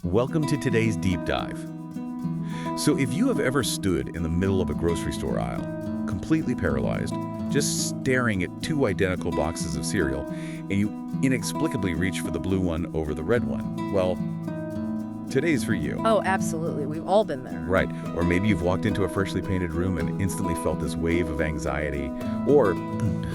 Welcome to today's deep dive. So if you have ever stood in the middle of a grocery store aisle, completely paralyzed, just staring at two identical boxes of cereal, and you inexplicably reach for the blue one over the red one, well, today's for you. Oh, absolutely. We've all been there. Right. Or maybe you've walked into a freshly painted room and instantly felt this wave of anxiety, or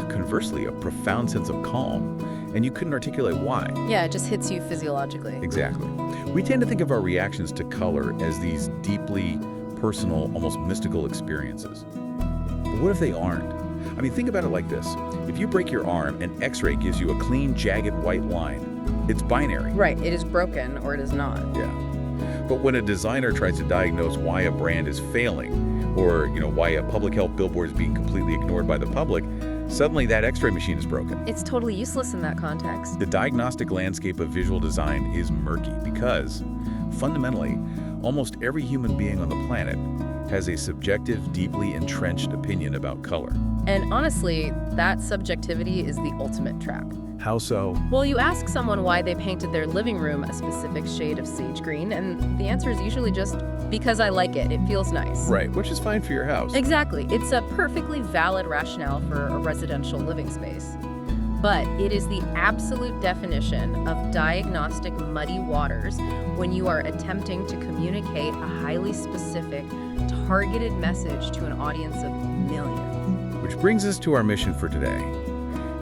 conversely, a profound sense of calm, and you couldn't articulate why. Yeah, it just hits you physiologically. Exactly. We tend to think of our reactions to color as these deeply personal, almost mystical experiences. But what if they aren't? I mean, think about it like this. If you break your arm, an X-ray gives you a clean, jagged white line. It's binary. Right, it is broken or it is not. Yeah. But when a designer tries to diagnose why a brand is failing, or why a public health billboard is being completely ignored by the public, suddenly that X-ray machine is broken. It's totally useless in that context. The diagnostic landscape of visual design is murky because, fundamentally, almost every human being on the planet has a subjective, deeply entrenched opinion about color. And honestly, that subjectivity is the ultimate trap. How so? Well, you ask someone why they painted their living room a specific shade of sage green, and the answer is usually just, because I like it. It feels nice. Right, which is fine for your house. Exactly. It's a perfectly valid rationale for a residential living space. But it is the absolute definition of diagnostic muddy waters when you are attempting to communicate a highly specific, targeted message to an audience of millions. Which brings us to our mission for today.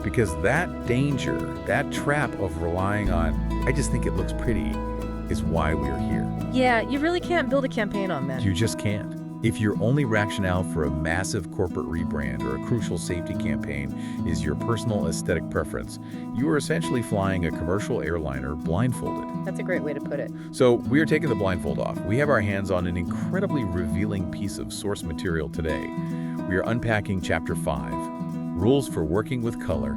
Because that danger, that trap of relying on, I just think it looks pretty, is why we're here. Yeah, you really can't build a campaign on that. You just can't. If your only rationale for a massive corporate rebrand or a crucial safety campaign is your personal aesthetic preference, you are essentially flying a commercial airliner blindfolded. That's a great way to put it. So we are taking the blindfold off. We have our hands on an incredibly revealing piece of source material today. We are unpacking Chapter 5, Rules for Working with Color,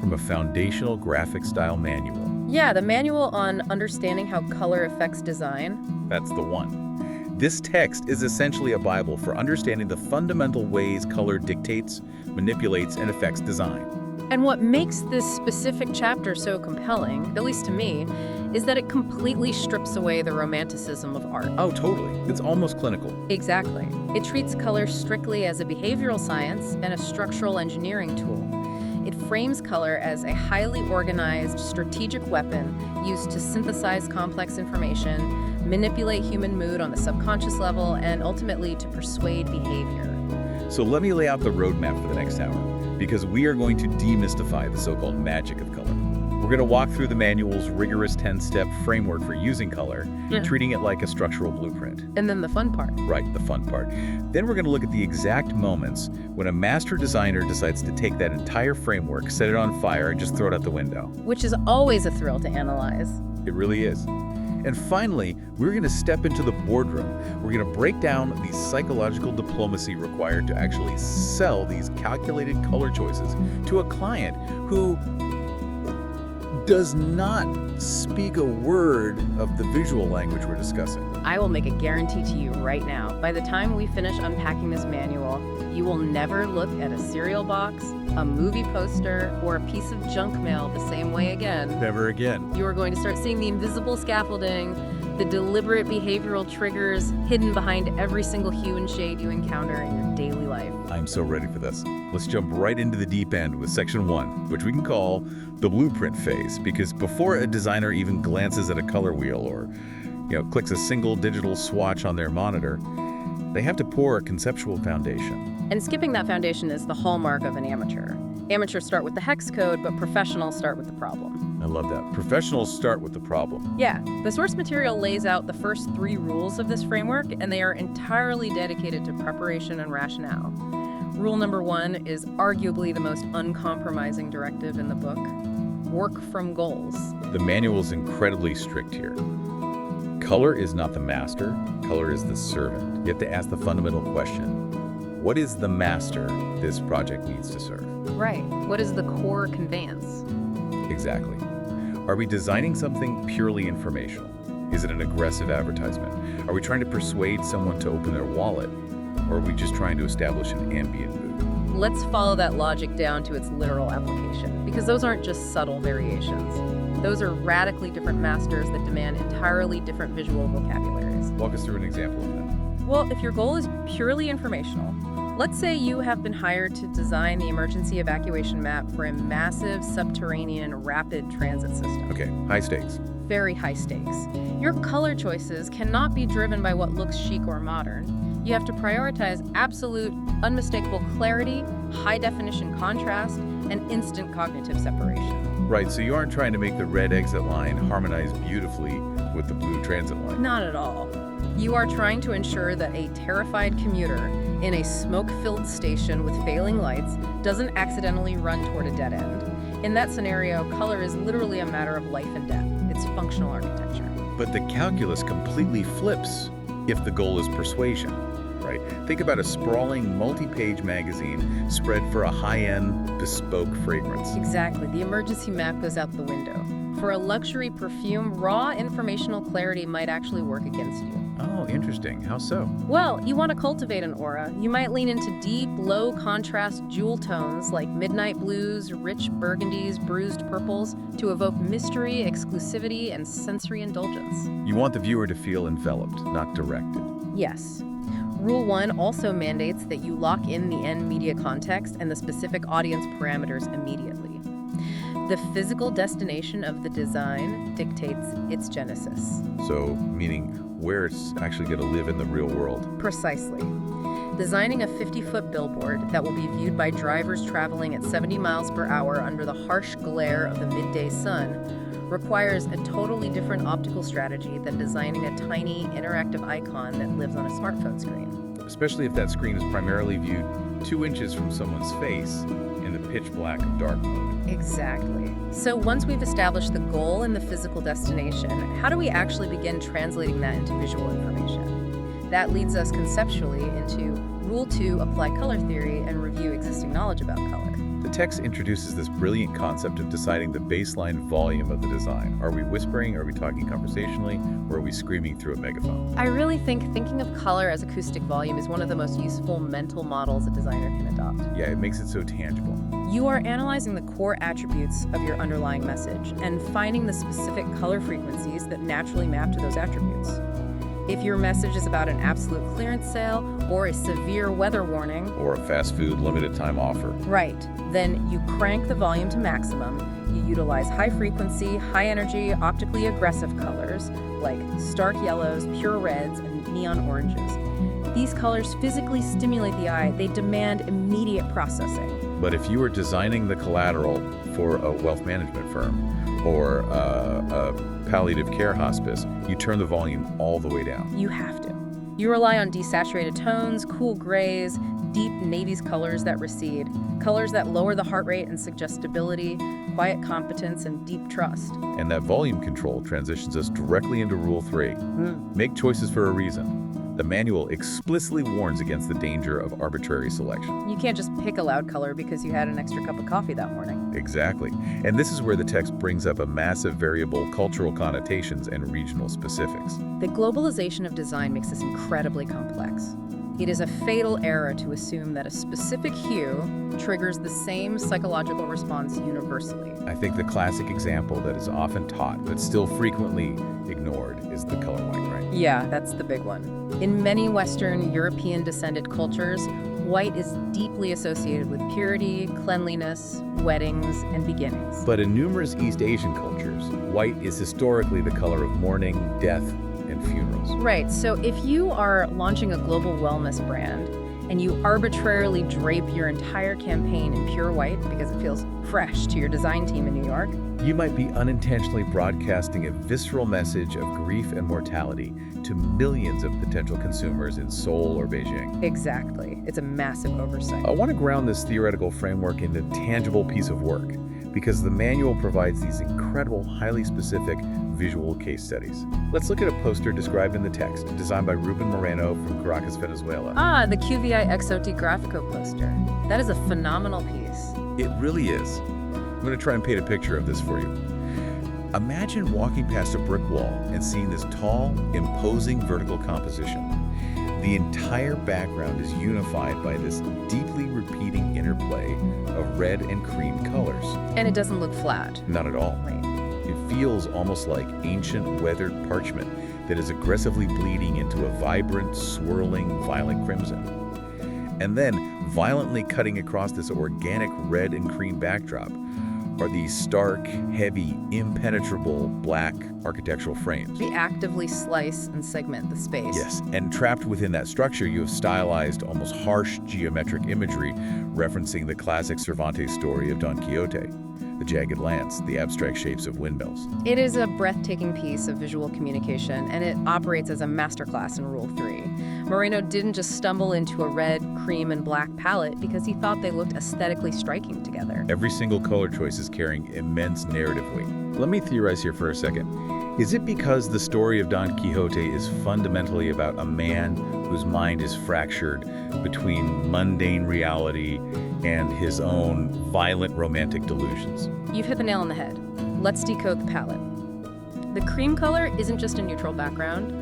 from a foundational graphic style manual. Yeah, the manual on understanding how color affects design. That's the one. This text is essentially a Bible for understanding the fundamental ways color dictates, manipulates, and affects design. And what makes this specific chapter so compelling, at least to me, is that it completely strips away the romanticism of art. Oh, totally. It's almost clinical. Exactly. It treats color strictly as a behavioral science and a structural engineering tool. It frames color as a highly organized, strategic weapon used to synthesize complex information, manipulate human mood on the subconscious level, and ultimately to persuade behavior. So let me lay out the roadmap for the next hour, because we are going to demystify the so-called magic of color. We're going to walk through the manual's rigorous 10-step framework for using color, treating it like a structural blueprint. And then the fun part. Right, the fun part. Then we're going to look at the exact moments when a master designer decides to take that entire framework, set it on fire, and just throw it out the window. Which is always a thrill to analyze. It really is. And finally, we're going to step into the boardroom. We're going to break down the psychological diplomacy required to actually sell these calculated color choices to a client who does not speak a word of the visual language we're discussing. I will make a guarantee to you right now. By the time we finish unpacking this manual, you will never look at a cereal box, a movie poster, or a piece of junk mail the same way again. Never again. You are going to start seeing the invisible scaffolding, the deliberate behavioral triggers hidden behind every single hue and shade you encounter in your daily life. I'm so ready for this. Let's jump right into the deep end with Section 1, which we can call the blueprint phase, because before a designer even glances at a color wheel or clicks a single digital swatch on their monitor, they have to pour a conceptual foundation. And skipping that foundation is the hallmark of an amateur. Amateurs start with the hex code, but professionals start with the problem. I love that. Professionals start with the problem. Yeah, the source material lays out the first 3 rules of this framework, and they are entirely dedicated to preparation and rationale. Rule number 1 is arguably the most uncompromising directive in the book. Work from goals. The manual's incredibly strict here. Color is not the master, color is the servant. You have to ask the fundamental question: what is the master this project needs to serve? Right. What is the core conveyance? Exactly. Are we designing something purely informational? Is it an aggressive advertisement? Are we trying to persuade someone to open their wallet? Or are we just trying to establish an ambient mood? Let's follow that logic down to its literal application, because those aren't just subtle variations. Those are radically different masters that demand entirely different visual vocabularies. Walk us through an example of that. Well, if your goal is purely informational, let's say you have been hired to design the emergency evacuation map for a massive subterranean rapid transit system. Okay, high stakes. Very high stakes. Your color choices cannot be driven by what looks chic or modern. You have to prioritize absolute, unmistakable clarity, high-definition contrast, and instant cognitive separation. Right, so you aren't trying to make the red exit line harmonize beautifully with the blue transit line. Not at all. You are trying to ensure that a terrified commuter in a smoke-filled station with failing lights doesn't accidentally run toward a dead end. In that scenario, color is literally a matter of life and death. It's functional architecture. But the calculus completely flips if the goal is persuasion, right? Think about a sprawling multi-page magazine spread for a high-end bespoke fragrance. Exactly. The emergency map goes out the window. For a luxury perfume, raw informational clarity might actually work against you. Oh, interesting. How so? Well, you want to cultivate an aura. You might lean into deep, low-contrast jewel tones like midnight blues, rich burgundies, bruised purples to evoke mystery, exclusivity, and sensory indulgence. You want the viewer to feel enveloped, not directed. Yes. Rule 1 also mandates that you lock in the end media context and the specific audience parameters immediately. The physical destination of the design dictates its genesis. So, meaning where it's actually going to live in the real world. Precisely. Designing a 50-foot billboard that will be viewed by drivers traveling at 70 miles per hour under the harsh glare of the midday sun requires a totally different optical strategy than designing a tiny, interactive icon that lives on a smartphone screen. Especially if that screen is primarily viewed 2 inches from someone's face in the pitch black dark mode. Exactly. So once we've established the goal and the physical destination, how do we actually begin translating that into visual information? That leads us conceptually into Rule 2, apply color theory and review existing knowledge about color. The text introduces this brilliant concept of deciding the baseline volume of the design. Are we whispering, are we talking conversationally, or are we screaming through a megaphone? I really think thinking of color as acoustic volume is one of the most useful mental models a designer can adopt. Yeah, it makes it so tangible. You are analyzing the core attributes of your underlying message and finding the specific color frequencies that naturally map to those attributes. If your message is about an absolute clearance sale or a severe weather warning, Or a fast food limited time offer. right, then you crank the volume to maximum. You utilize high frequency, high energy, optically aggressive colors like stark yellows, pure reds, and neon oranges. These colors physically stimulate the eye. They demand immediate processing. But if you are designing the collateral for a wealth management firm or a palliative care hospice, you turn the volume all the way down. You have to. You rely on desaturated tones, cool grays, deep navies colors that recede, colors that lower the heart rate and suggest stability, quiet competence, and deep trust. And that volume control transitions us directly into Rule 3. Make choices for a reason. The manual explicitly warns against the danger of arbitrary selection. You can't just pick a loud color because you had an extra cup of coffee that morning. Exactly. And this is where the text brings up a massive variable cultural connotations and regional specifics. The globalization of design makes this incredibly complex. It is a fatal error to assume that a specific hue triggers the same psychological response universally. I think the classic example that is often taught but still frequently ignored is the color white, right? Yeah, that's the big one. In many Western European-descended cultures, white is deeply associated with purity, cleanliness, weddings, and beginnings. But in numerous East Asian cultures, white is historically the color of mourning, death, and funerals. Right, so if you are launching a global wellness brand and you arbitrarily drape your entire campaign in pure white because it feels fresh to your design team in New York, You might be unintentionally broadcasting a visceral message of grief and mortality to millions of potential consumers in Seoul or Beijing. exactly. It's a massive oversight. I want to ground this theoretical framework in a tangible piece of work because the manual provides these incredible, highly specific visual case studies. Let's look at a poster described in the text, designed by Ruben Moreno from Caracas, Venezuela. Ah, the QVI Exoti Grafico poster. That is a phenomenal piece. It really is. I'm going to try and paint a picture of this for you. Imagine walking past a brick wall and seeing this tall, imposing vertical composition. The entire background is unified by this deeply repeating interplay of red and cream colors. And it doesn't look flat. Not at all. Right. It feels almost like ancient weathered parchment that is aggressively bleeding into a vibrant, swirling violet crimson. And then, violently cutting across this organic red and cream backdrop are these stark, heavy, impenetrable black architectural frames. They actively slice and segment the space. Yes, and trapped within that structure, you have stylized, almost harsh geometric imagery referencing the classic Cervantes story of Don Quixote. The jagged lance, the abstract shapes of windmills. It is a breathtaking piece of visual communication, and it operates as a masterclass in Rule 3. Moreno didn't just stumble into a red, cream, and black palette because he thought they looked aesthetically striking together. Every single color choice is carrying immense narrative weight. Let me theorize here for a second. Is it because the story of Don Quixote is fundamentally about a man whose mind is fractured between mundane reality and his own violent romantic delusions? You've hit the nail on the head. Let's decode the palette. The cream color isn't just a neutral background.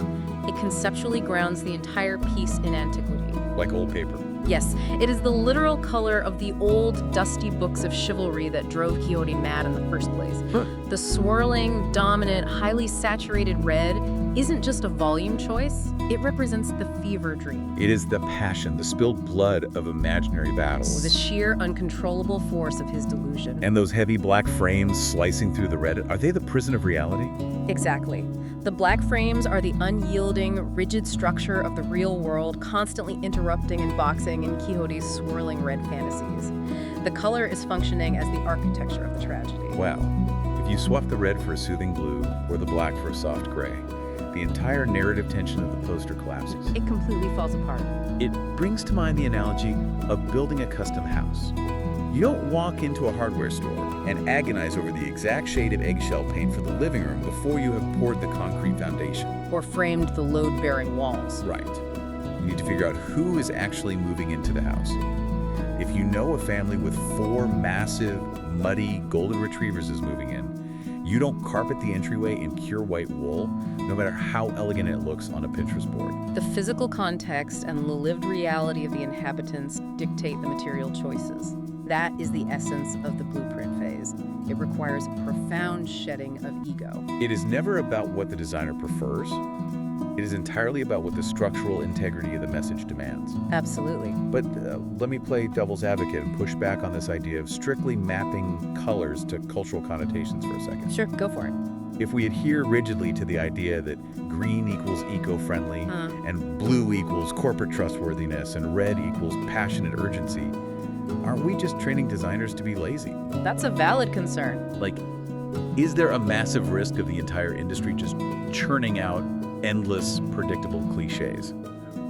It conceptually grounds the entire piece in antiquity. Like old paper. Yes, it is the literal color of the old, dusty books of chivalry that drove Quixote mad in the first place. The swirling, dominant, highly saturated red isn't just a volume choice. It represents the fever dream. It is the passion, the spilled blood of imaginary battles. The sheer, uncontrollable force of his delusion. And those heavy black frames slicing through the red, are they the prison of reality? Exactly. The black frames are the unyielding, rigid structure of the real world, constantly interrupting and boxing in Quixote's swirling red fantasies. The color is functioning as the architecture of the tragedy. Wow. If you swap the red for a soothing blue or the black for a soft gray, the entire narrative tension of the poster collapses. It completely falls apart. It brings to mind the analogy of building a custom house. You don't walk into a hardware store and agonize over the exact shade of eggshell paint for the living room before you have poured the concrete foundation. Or framed the load-bearing walls. Right. You need to figure out who is actually moving into the house. If you know a family with 4 massive, muddy golden retrievers is moving in, you don't carpet the entryway in pure white wool, no matter how elegant it looks on a Pinterest board. The physical context and the lived reality of the inhabitants dictate the material choices. That is the essence of the blueprint phase. It requires a profound shedding of ego. It is never about what the designer prefers. It is entirely about what the structural integrity of the message demands. Absolutely. But let me play devil's advocate and push back on this idea of strictly mapping colors to cultural connotations for a second. Sure, go for it. If we adhere rigidly to the idea that green equals eco-friendly, and blue equals corporate trustworthiness, and red equals passionate urgency, aren't we just training designers to be lazy? That's a valid concern. Like, is there a massive risk of the entire industry just churning out endless, predictable cliches?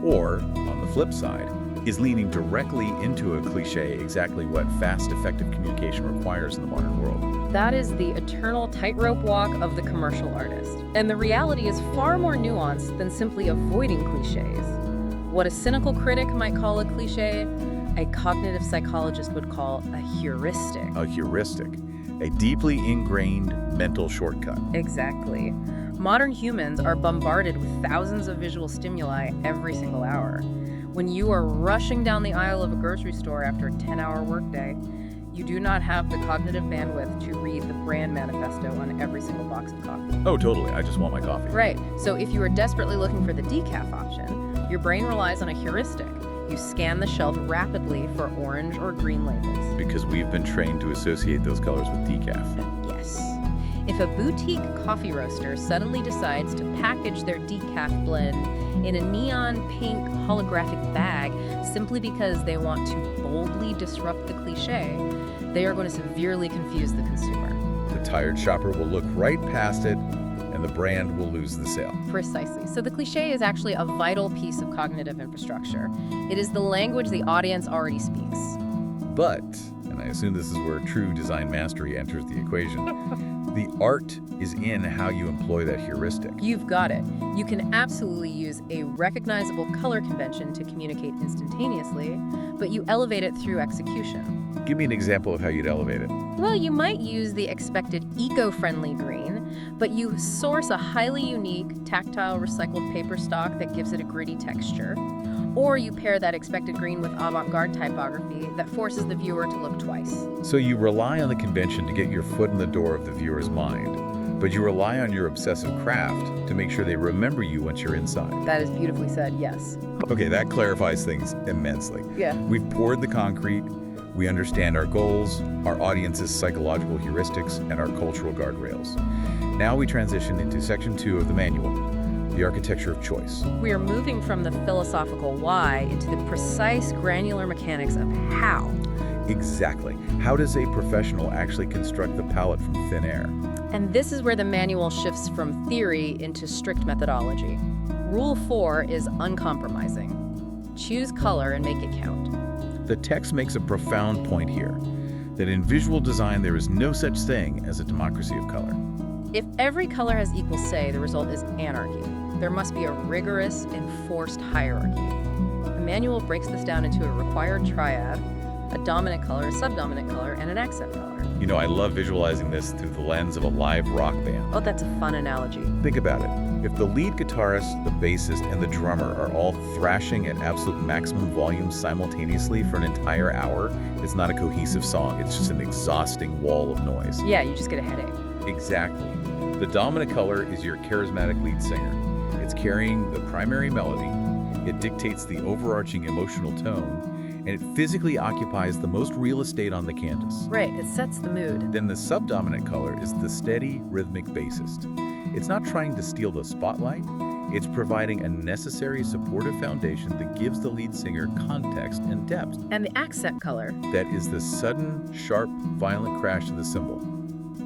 Or, on the flip side, is leaning directly into a cliche exactly what fast, effective communication requires in the modern world? That is the eternal tightrope walk of the commercial artist. And the reality is far more nuanced than simply avoiding cliches. What a cynical critic might call a cliche, a cognitive psychologist would call a heuristic. A heuristic, a deeply ingrained mental shortcut. Exactly. Modern humans are bombarded with thousands of visual stimuli every single hour. When you are rushing down the aisle of a grocery store after a 10-hour workday, you do not have the cognitive bandwidth to read the brand manifesto on every single box of coffee. Oh, totally. I just want my coffee. Right. So if you are desperately looking for the decaf option, your brain relies on a heuristic. You scan the shelf rapidly for orange or green labels. Because we've been trained to associate those colors with decaf. Yes. If a boutique coffee roaster suddenly decides to package their decaf blend in a neon pink holographic bag simply because they want to boldly disrupt the cliche, they are going to severely confuse the consumer. The tired shopper will look right past it, and the brand will lose the sale. Precisely. So the cliche is actually a vital piece of cognitive infrastructure. It is the language the audience already speaks. But, and I assume this is where true design mastery enters the equation, the art is in how you employ that heuristic. You've got it. You can absolutely use a recognizable color convention to communicate instantaneously, but you elevate it through execution. Give me an example of how you'd elevate it. Well, you might use the expected eco-friendly green, but you source a highly unique tactile recycled paper stock that gives it a gritty texture. Or you pair that expected green with avant-garde typography that forces the viewer to look twice. So you rely on the convention to get your foot in the door of the viewer's mind, but you rely on your obsessive craft to make sure they remember you once you're inside. That is beautifully said, yes. Okay, that clarifies things immensely. Yeah. We've poured the concrete, we understand our goals, our audience's psychological heuristics, and our cultural guardrails. Now we transition into section 2 of the manual, the architecture of choice. We are moving from the philosophical why into the precise granular mechanics of how. Exactly. How does a professional actually construct the palette from thin air? And this is where the manual shifts from theory into strict methodology. Rule 4 is uncompromising. Choose color and make it count. The text makes a profound point here, that in visual design there is no such thing as a democracy of color. If every color has equal say, the result is anarchy. There must be a rigorous, enforced hierarchy. The manual breaks this down into a required triad: a dominant color, a subdominant color, and an accent color. You know, I love visualizing this through the lens of a live rock band. Oh, that's a fun analogy. Think about it. If the lead guitarist, the bassist, and the drummer are all thrashing at absolute maximum volume simultaneously for an entire hour, it's not a cohesive song. It's just an exhausting wall of noise. Yeah, you just get a headache. Exactly. The dominant color is your charismatic lead singer. It's carrying the primary melody. It dictates the overarching emotional tone, and it physically occupies the most real estate on the canvas. Right, it sets the mood. Then the subdominant color is the steady, rhythmic bassist. It's not trying to steal the spotlight. It's providing a necessary supportive foundation that gives the lead singer context and depth. And the accent color. That is the sudden, sharp, violent crash of the cymbal.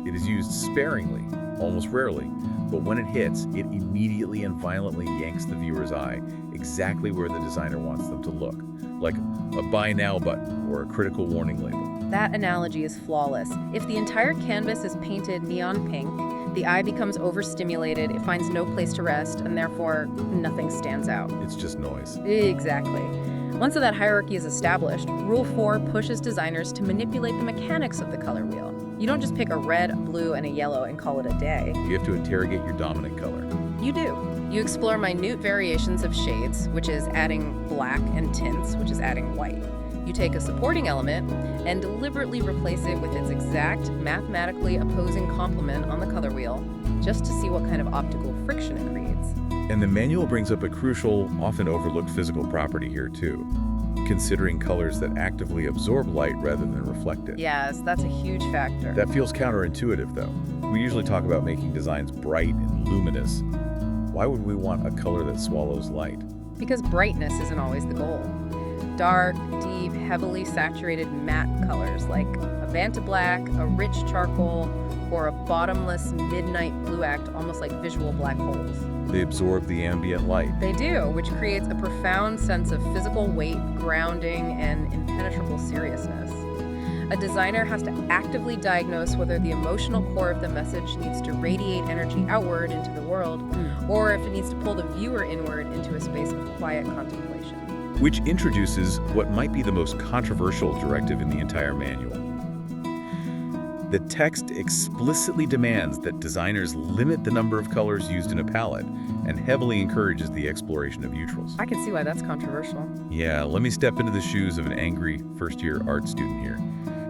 It is used sparingly, almost rarely, but when it hits, it immediately and violently yanks the viewer's eye exactly where the designer wants them to look, like a buy now button or a critical warning label. That analogy is flawless. If the entire canvas is painted neon pink, the eye becomes overstimulated, it finds no place to rest, and therefore nothing stands out. It's just noise. Exactly. Once that hierarchy is established, Rule 4 pushes designers to manipulate the mechanics of the color wheel. You don't just pick a red, a blue, and a yellow and call it a day. You have to interrogate your dominant color. You do. You explore minute variations of shades, which is adding black, and tints, which is adding white. You take a supporting element and deliberately replace it with its exact mathematically opposing complement on the color wheel, just to see what kind of optical friction it creates. And the manual brings up a crucial, often overlooked physical property here too, considering colors that actively absorb light rather than reflect it. Yes, that's a huge factor. That feels counterintuitive though. We usually talk about making designs bright and luminous. Why would we want a color that swallows light? Because brightness isn't always the goal. Dark, deep, heavily saturated matte colors like a Vanta black, a rich charcoal, or a bottomless midnight blue act almost like visual black holes. They absorb the ambient light. They do, which creates a profound sense of physical weight, grounding, and impenetrable seriousness. A designer has to actively diagnose whether the emotional core of the message needs to radiate energy outward into the world, or if it needs to pull the viewer inward into a space of quiet contemplation. Which introduces what might be the most controversial directive in the entire manual. The text explicitly demands that designers limit the number of colors used in a palette and heavily encourages the exploration of neutrals. I can see why that's controversial. Yeah, let me step into the shoes of an angry first-year art student here.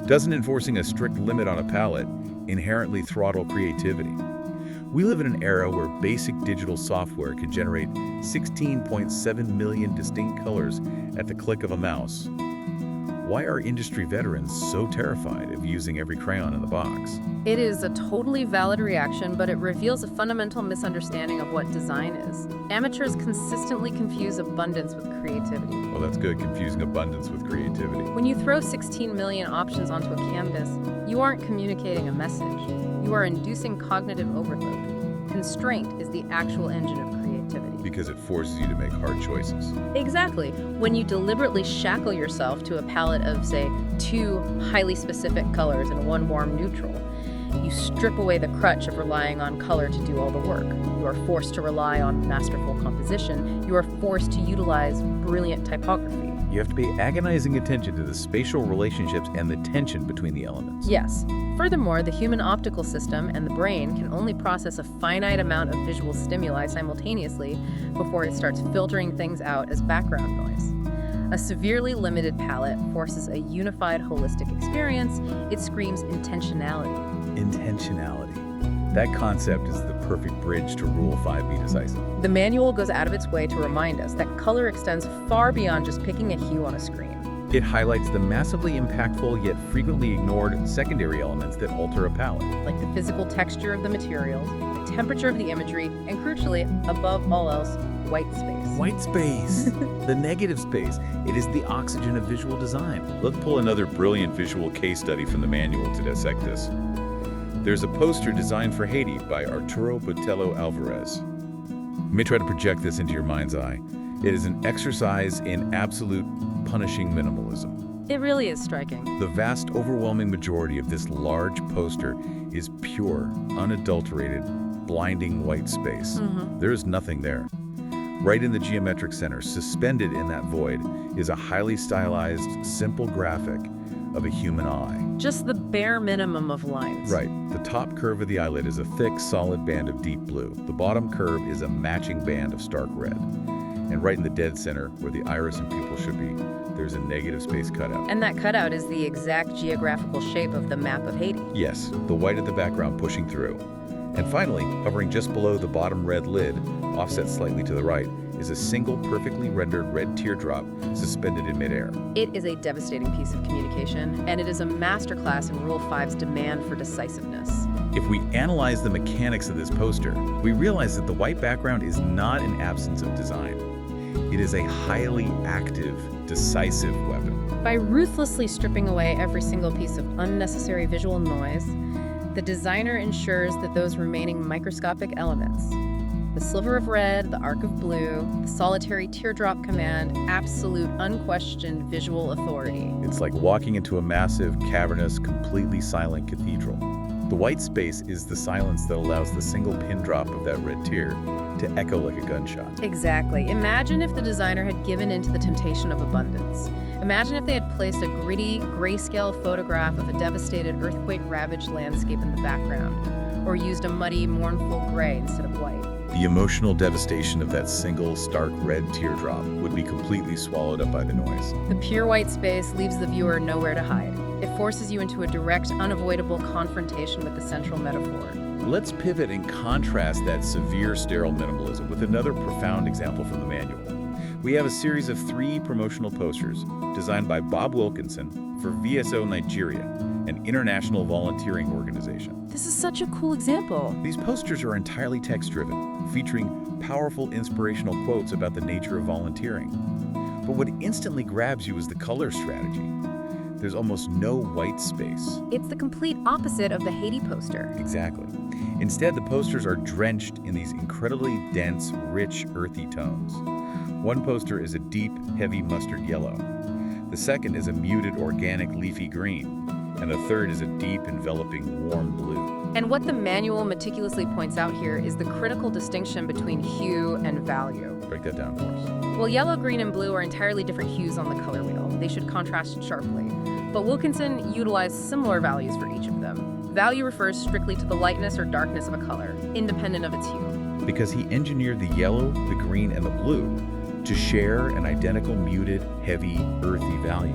Doesn't enforcing a strict limit on a palette inherently throttle creativity? We live in an era where basic digital software can generate 16.7 million distinct colors at the click of a mouse. Why are industry veterans so terrified of using every crayon in the box? It is a totally valid reaction, but it reveals a fundamental misunderstanding of what design is. Amateurs consistently confuse abundance with creativity. Well, that's good, confusing abundance with creativity. When you throw 16 million options onto a canvas, you aren't communicating a message. You are inducing cognitive overload. Constraint is the actual engine of creativity. Because it forces you to make hard choices. Exactly. When you deliberately shackle yourself to a palette of, say, 2 highly specific colors and 1 warm neutral, you strip away the crutch of relying on color to do all the work. You are forced to rely on masterful composition. You are forced to utilize brilliant typography. You have to pay agonizing attention to the spatial relationships and the tension between the elements. Yes. Furthermore, the human optical system and the brain can only process a finite amount of visual stimuli simultaneously before it starts filtering things out as background noise. A severely limited palette forces a unified, holistic experience. It screams intentionality. Intentionality. That concept is the perfect bridge to Rule 5 Be Decisive. The manual goes out of its way to remind us that color extends far beyond just picking a hue on a screen. It highlights the massively impactful yet frequently ignored secondary elements that alter a palette. Like the physical texture of the materials, the temperature of the imagery, and crucially, above all else, white space. White space, the negative space. It is the oxygen of visual design. Let's pull another brilliant visual case study from the manual to dissect this. There's a poster designed for Haiti by Arturo Botello Alvarez. Let me try to project this into your mind's eye. It is an exercise in absolute punishing minimalism. It really is striking. The vast, overwhelming majority of this large poster is pure, unadulterated, blinding white space. There is nothing there. Right in the geometric center, suspended in that void, is a highly stylized, simple graphic of a human eye. Just the bare minimum of lines. Right. The top curve of the eyelid is a thick, solid band of deep blue. The bottom curve is a matching band of stark red. And right in the dead center, where the iris and pupil should be, there's a negative space cutout. And that cutout is the exact geographical shape of the map of Haiti. Yes, the white of the background pushing through. And finally, hovering just below the bottom red lid, offset slightly to the right, is a single perfectly rendered red teardrop suspended in midair. It is a devastating piece of communication, and it is a masterclass in Rule 5's demand for decisiveness. If we analyze the mechanics of this poster, we realize that the white background is not an absence of design. It is a highly active, decisive weapon. By ruthlessly stripping away every single piece of unnecessary visual noise, the designer ensures that those remaining microscopic elements, the sliver of red, the arc of blue, the solitary teardrop command, absolute unquestioned visual authority. It's like walking into a massive, cavernous, completely silent cathedral. The white space is the silence that allows the single pin drop of that red tear to echo like a gunshot. Exactly. Imagine if the designer had given in to the temptation of abundance. Imagine if they had placed a gritty, grayscale photograph of a devastated, earthquake-ravaged landscape in the background, or used a muddy, mournful gray instead of white. The emotional devastation of that single, stark red teardrop would be completely swallowed up by the noise. The pure white space leaves the viewer nowhere to hide. It forces you into a direct, unavoidable confrontation with the central metaphor. Let's pivot and contrast that severe, sterile minimalism with another profound example from the manual. We have a series of 3 promotional posters designed by Bob Wilkinson for VSO Nigeria, an international volunteering organization. This is such a cool example. These posters are entirely text-driven, featuring powerful inspirational quotes about the nature of volunteering. But what instantly grabs you is the color strategy. There's almost no white space. It's the complete opposite of the Haiti poster. Exactly. Instead, the posters are drenched in these incredibly dense, rich, earthy tones. One poster is a deep, heavy mustard yellow. The second is a muted, organic, leafy green. And the third is a deep, enveloping, warm blue. And what the manual meticulously points out here is the critical distinction between hue and value. Break that down for us. Well, yellow, green, and blue are entirely different hues on the color wheel. They should contrast sharply. But Wilkinson utilized similar values for each of them. Value refers strictly to the lightness or darkness of a color, independent of its hue. Because he engineered the yellow, the green, and the blue to share an identical muted, heavy, earthy value,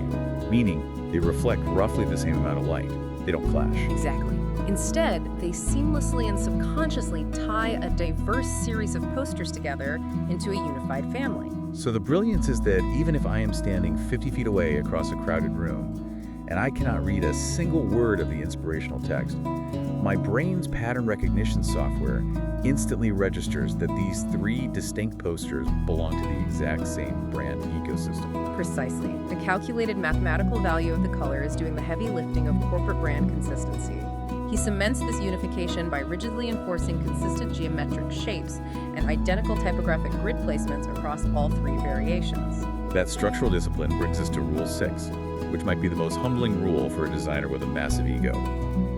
meaning they reflect roughly the same amount of light. They don't clash. Exactly. Instead, they seamlessly and subconsciously tie a diverse series of posters together into a unified family. So the brilliance is that even if I am standing 50 feet away across a crowded room, and I cannot read a single word of the inspirational text, my brain's pattern recognition software instantly registers that these 3 distinct posters belong to the exact same brand ecosystem. Precisely. The calculated mathematical value of the color is doing the heavy lifting of corporate brand consistency. He cements this unification by rigidly enforcing consistent geometric shapes and identical typographic grid placements across all 3 variations. That structural discipline brings us to Rule 6, which might be the most humbling rule for a designer with a massive ego.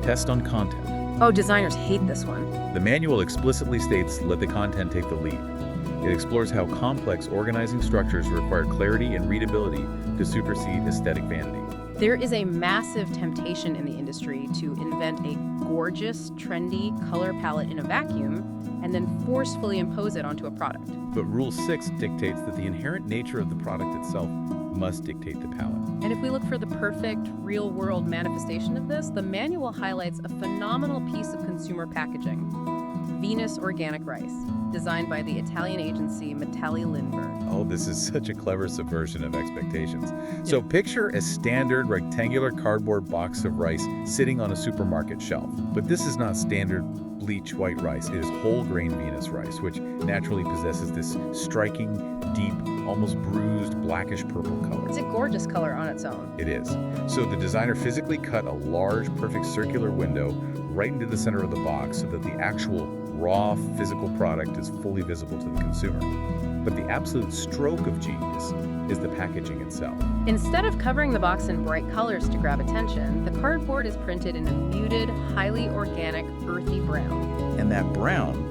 Test on content. Oh, designers hate this one. The manual explicitly states, let the content take the lead. It explores how complex organizing structures require clarity and readability to supersede aesthetic vanity. There is a massive temptation in the industry to invent a gorgeous, trendy color palette in a vacuum and then forcefully impose it onto a product. But Rule 6 dictates that the inherent nature of the product itself must dictate the palette. And if we look for the perfect, real-world manifestation of this, the manual highlights a phenomenal piece of consumer packaging. Venus organic rice, designed by the Italian agency Metalli Lindbergh. Oh, this is such a clever subversion of expectations. So picture a standard rectangular cardboard box of rice sitting on a supermarket shelf. But this is not standard bleach white rice. It is whole grain Venus rice, which naturally possesses this striking, deep, almost bruised blackish purple color. It's a gorgeous color on its own. It is. So the designer physically cut a large, perfect circular window right into the center of the box so that the actual raw physical product is fully visible to the consumer. But the absolute stroke of genius is the packaging itself. Instead of covering the box in bright colors to grab attention, the cardboard is printed in a muted, highly organic, earthy brown. And that brown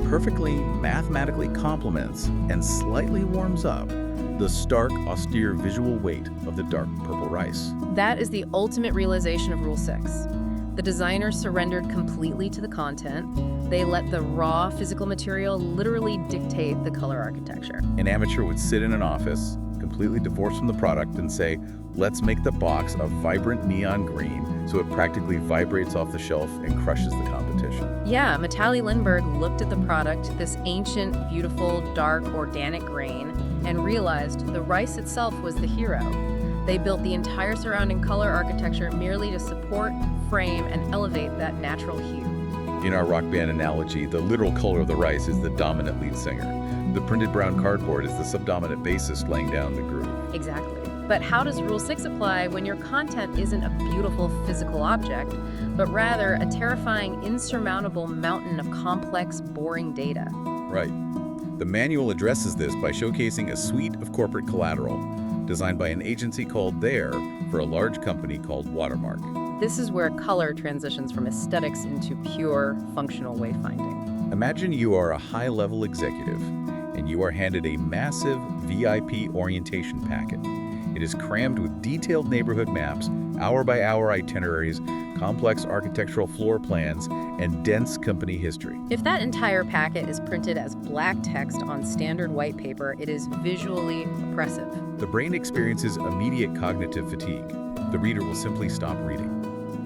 perfectly mathematically complements and slightly warms up the stark, austere visual weight of the dark purple rice. That is the ultimate realization of Rule 6. The designers surrendered completely to the content. They let the raw physical material literally dictate the color architecture. An amateur would sit in an office, completely divorced from the product, and say, let's make the box a vibrant neon green so it practically vibrates off the shelf and crushes the competition. Yeah, Metalli Lindbergh looked at the product, this ancient, beautiful, dark, organic grain, and realized the rice itself was the hero. They built the entire surrounding color architecture merely to support, frame, and elevate that natural hue. In our rock band analogy, the literal color of the rice is the dominant lead singer. The printed brown cardboard is the subdominant bassist laying down the groove. Exactly. But how does Rule 6 apply when your content isn't a beautiful physical object, but rather a terrifying, insurmountable mountain of complex, boring data? Right. The manual addresses this by showcasing a suite of corporate collateral designed by an agency called There for a large company called Watermark. This is where color transitions from aesthetics into pure, functional wayfinding. Imagine you are a high-level executive and you are handed a massive VIP orientation packet. It is crammed with detailed neighborhood maps, hour-by-hour itineraries, complex architectural floor plans, and dense company history. If that entire packet is printed as black text on standard white paper, it is visually oppressive. The brain experiences immediate cognitive fatigue. The reader will simply stop reading.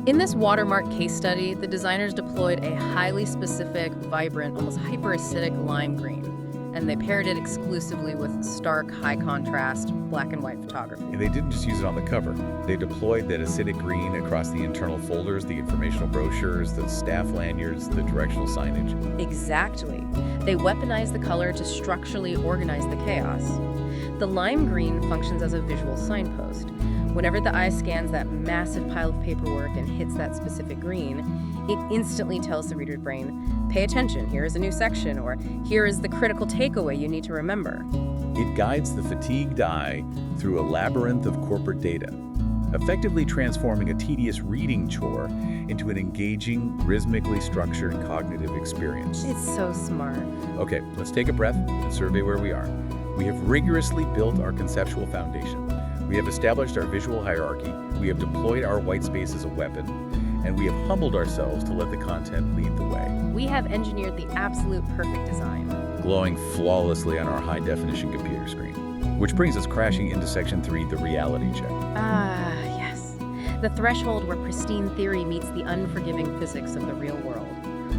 In this Watermark case study, the designers deployed a highly specific, vibrant, almost hyperacidic lime green, and they paired it exclusively with stark, high-contrast, black and white photography. And they didn't just use it on the cover. They deployed that acidic green across the internal folders, the informational brochures, the staff lanyards, the directional signage. Exactly. They weaponized the color to structurally organize the chaos. The lime green functions as a visual signpost. Whenever the eye scans that massive pile of paperwork and hits that specific green, it instantly tells the reader's brain, pay attention, here is a new section, or here is the critical takeaway you need to remember. It guides the fatigued eye through a labyrinth of corporate data, effectively transforming a tedious reading chore into an engaging, rhythmically structured cognitive experience. It's so smart. Okay, let's take a breath and survey where we are. We have rigorously built our conceptual foundation. We have established our visual hierarchy, we have deployed our white space as a weapon, and we have humbled ourselves to let the content lead the way. We have engineered the absolute perfect design, glowing flawlessly on our high-definition computer screen. Which brings us crashing into Section 3, the reality check. Ah, yes. The threshold where pristine theory meets the unforgiving physics of the real world.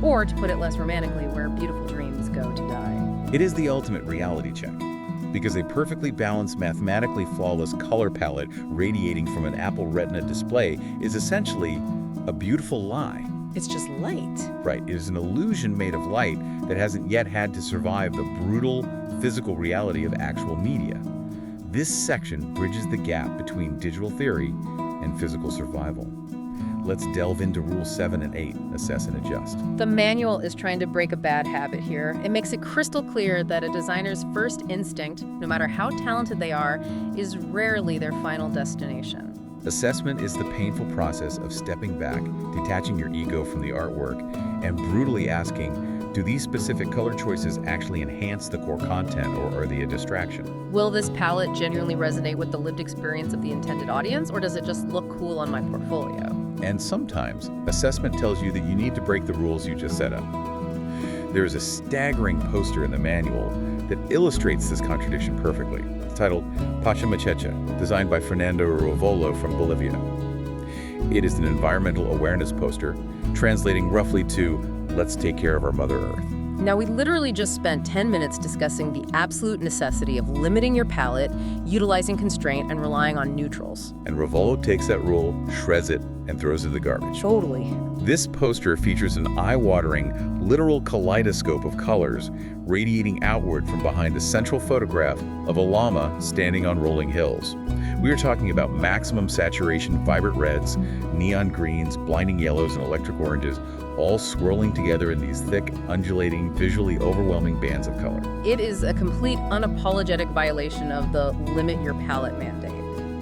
Or, to put it less romantically, where beautiful dreams go to die. It is the ultimate reality check. Because a perfectly balanced, mathematically flawless color palette radiating from an Apple Retina display is essentially a beautiful lie. It's just light. Right, it is an illusion made of light that hasn't yet had to survive the brutal physical reality of actual media. This section bridges the gap between digital theory and physical survival. Let's delve into Rule 7 and 8, assess and adjust. The manual is trying to break a bad habit here. It makes it crystal clear that a designer's first instinct, no matter how talented they are, is rarely their final destination. Assessment is the painful process of stepping back, detaching your ego from the artwork, and brutally asking, Do these specific color choices actually enhance the core content, or are they a distraction? Will this palette genuinely resonate with the lived experience of the intended audience, or does it just look cool on my portfolio? And sometimes, assessment tells you that you need to break the rules you just set up. There is a staggering poster in the manual that illustrates this contradiction perfectly, titled Pachamachecha, designed by Fernando Rovolo from Bolivia. It is an environmental awareness poster, translating roughly to, "Let's take care of our Mother Earth." Now, we literally just spent 10 minutes discussing the absolute necessity of limiting your palette, utilizing constraint, and relying on neutrals. And Rovolo takes that rule, shreds it, and throws it in the garbage. Totally. This poster features an eye-watering, literal kaleidoscope of colors radiating outward from behind a central photograph of a llama standing on rolling hills. We are talking about maximum saturation, vibrant reds, neon greens, blinding yellows, and electric oranges, all swirling together in these thick, undulating, visually overwhelming bands of color. It is a complete, unapologetic violation of the limit your palette mandate.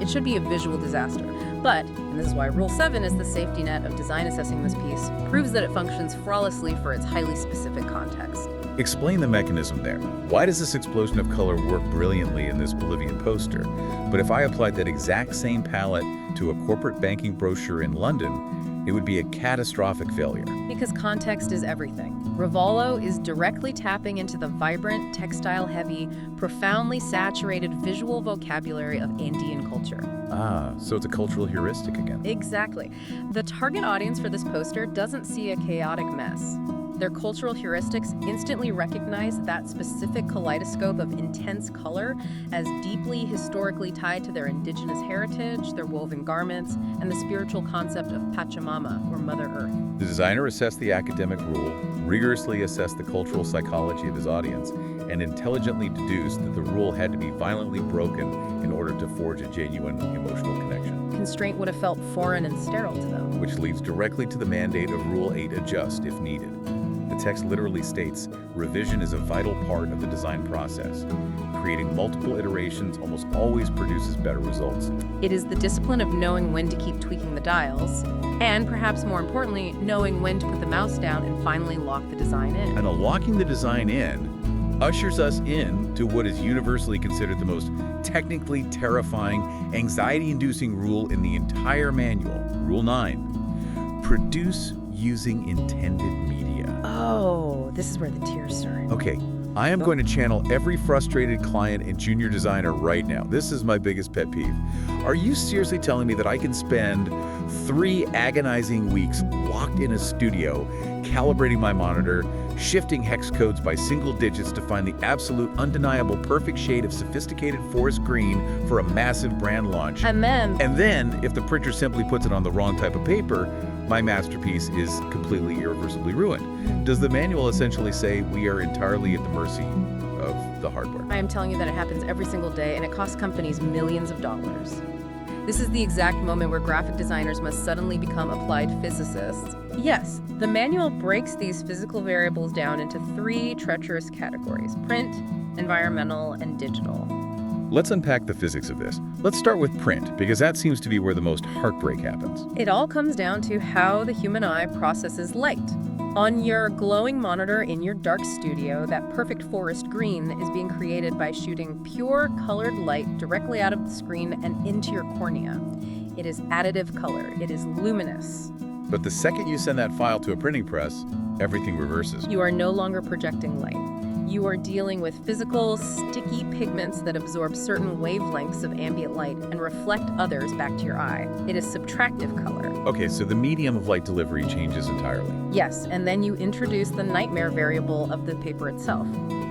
It should be a visual disaster. But, and this is why Rule 7 is the safety net of design assessing this piece, proves that it functions flawlessly for its highly specific context. Explain the mechanism there. Why does this explosion of color work brilliantly in this Bolivian poster? But if I applied that exact same palette to a corporate banking brochure in London, it would be a catastrophic failure. Because context is everything. Rovolo is directly tapping into the vibrant, textile-heavy, profoundly saturated visual vocabulary of Andean culture. Ah, so it's a cultural heuristic again. Exactly. The target audience for this poster doesn't see a chaotic mess. Their cultural heuristics instantly recognize that specific kaleidoscope of intense color as deeply historically tied to their indigenous heritage, their woven garments, and the spiritual concept of Pachamama, or Mother Earth. The designer assessed the academic rule, rigorously assessed the cultural psychology of his audience, and intelligently deduced that the rule had to be violently broken in order to forge a genuine emotional connection. Constraint would have felt foreign and sterile to them. Which leads directly to the mandate of Rule 8, adjust if needed. The text literally states, revision is a vital part of the design process. Creating multiple iterations almost always produces better results. It is the discipline of knowing when to keep tweaking the dials, and perhaps more importantly, knowing when to put the mouse down and finally lock the design in. And locking the design in ushers us in to what is universally considered the most technically terrifying, anxiety-inducing rule in the entire manual. Rule 9, produce using intended media. Oh, this is where the tears start. Okay, I am going to channel every frustrated client and junior designer right now. This is my biggest pet peeve. Are you seriously telling me that I can spend 3 agonizing weeks locked in a studio, calibrating my monitor, shifting hex codes by single digits to find the absolute, undeniable, perfect shade of sophisticated forest green for a massive brand launch? And then, if the printer simply puts it on the wrong type of paper, my masterpiece is completely irreversibly ruined. Does the manual essentially say we are entirely at the mercy of the hardware? I am telling you that it happens every single day, and it costs companies millions of dollars. This is the exact moment where graphic designers must suddenly become applied physicists. Yes, the manual breaks these physical variables down into 3 treacherous categories: print, environmental, and digital. Let's unpack the physics of this. Let's start with print, because that seems to be where the most heartbreak happens. It all comes down to how the human eye processes light. On your glowing monitor in your dark studio, that perfect forest green is being created by shooting pure colored light directly out of the screen and into your cornea. It is additive color. It is luminous. But the second you send that file to a printing press, everything reverses. You are no longer projecting light. You are dealing with physical, sticky pigments that absorb certain wavelengths of ambient light and reflect others back to your eye. It is subtractive color. Okay, so the medium of light delivery changes entirely. Yes, and then you introduce the nightmare variable of the paper itself.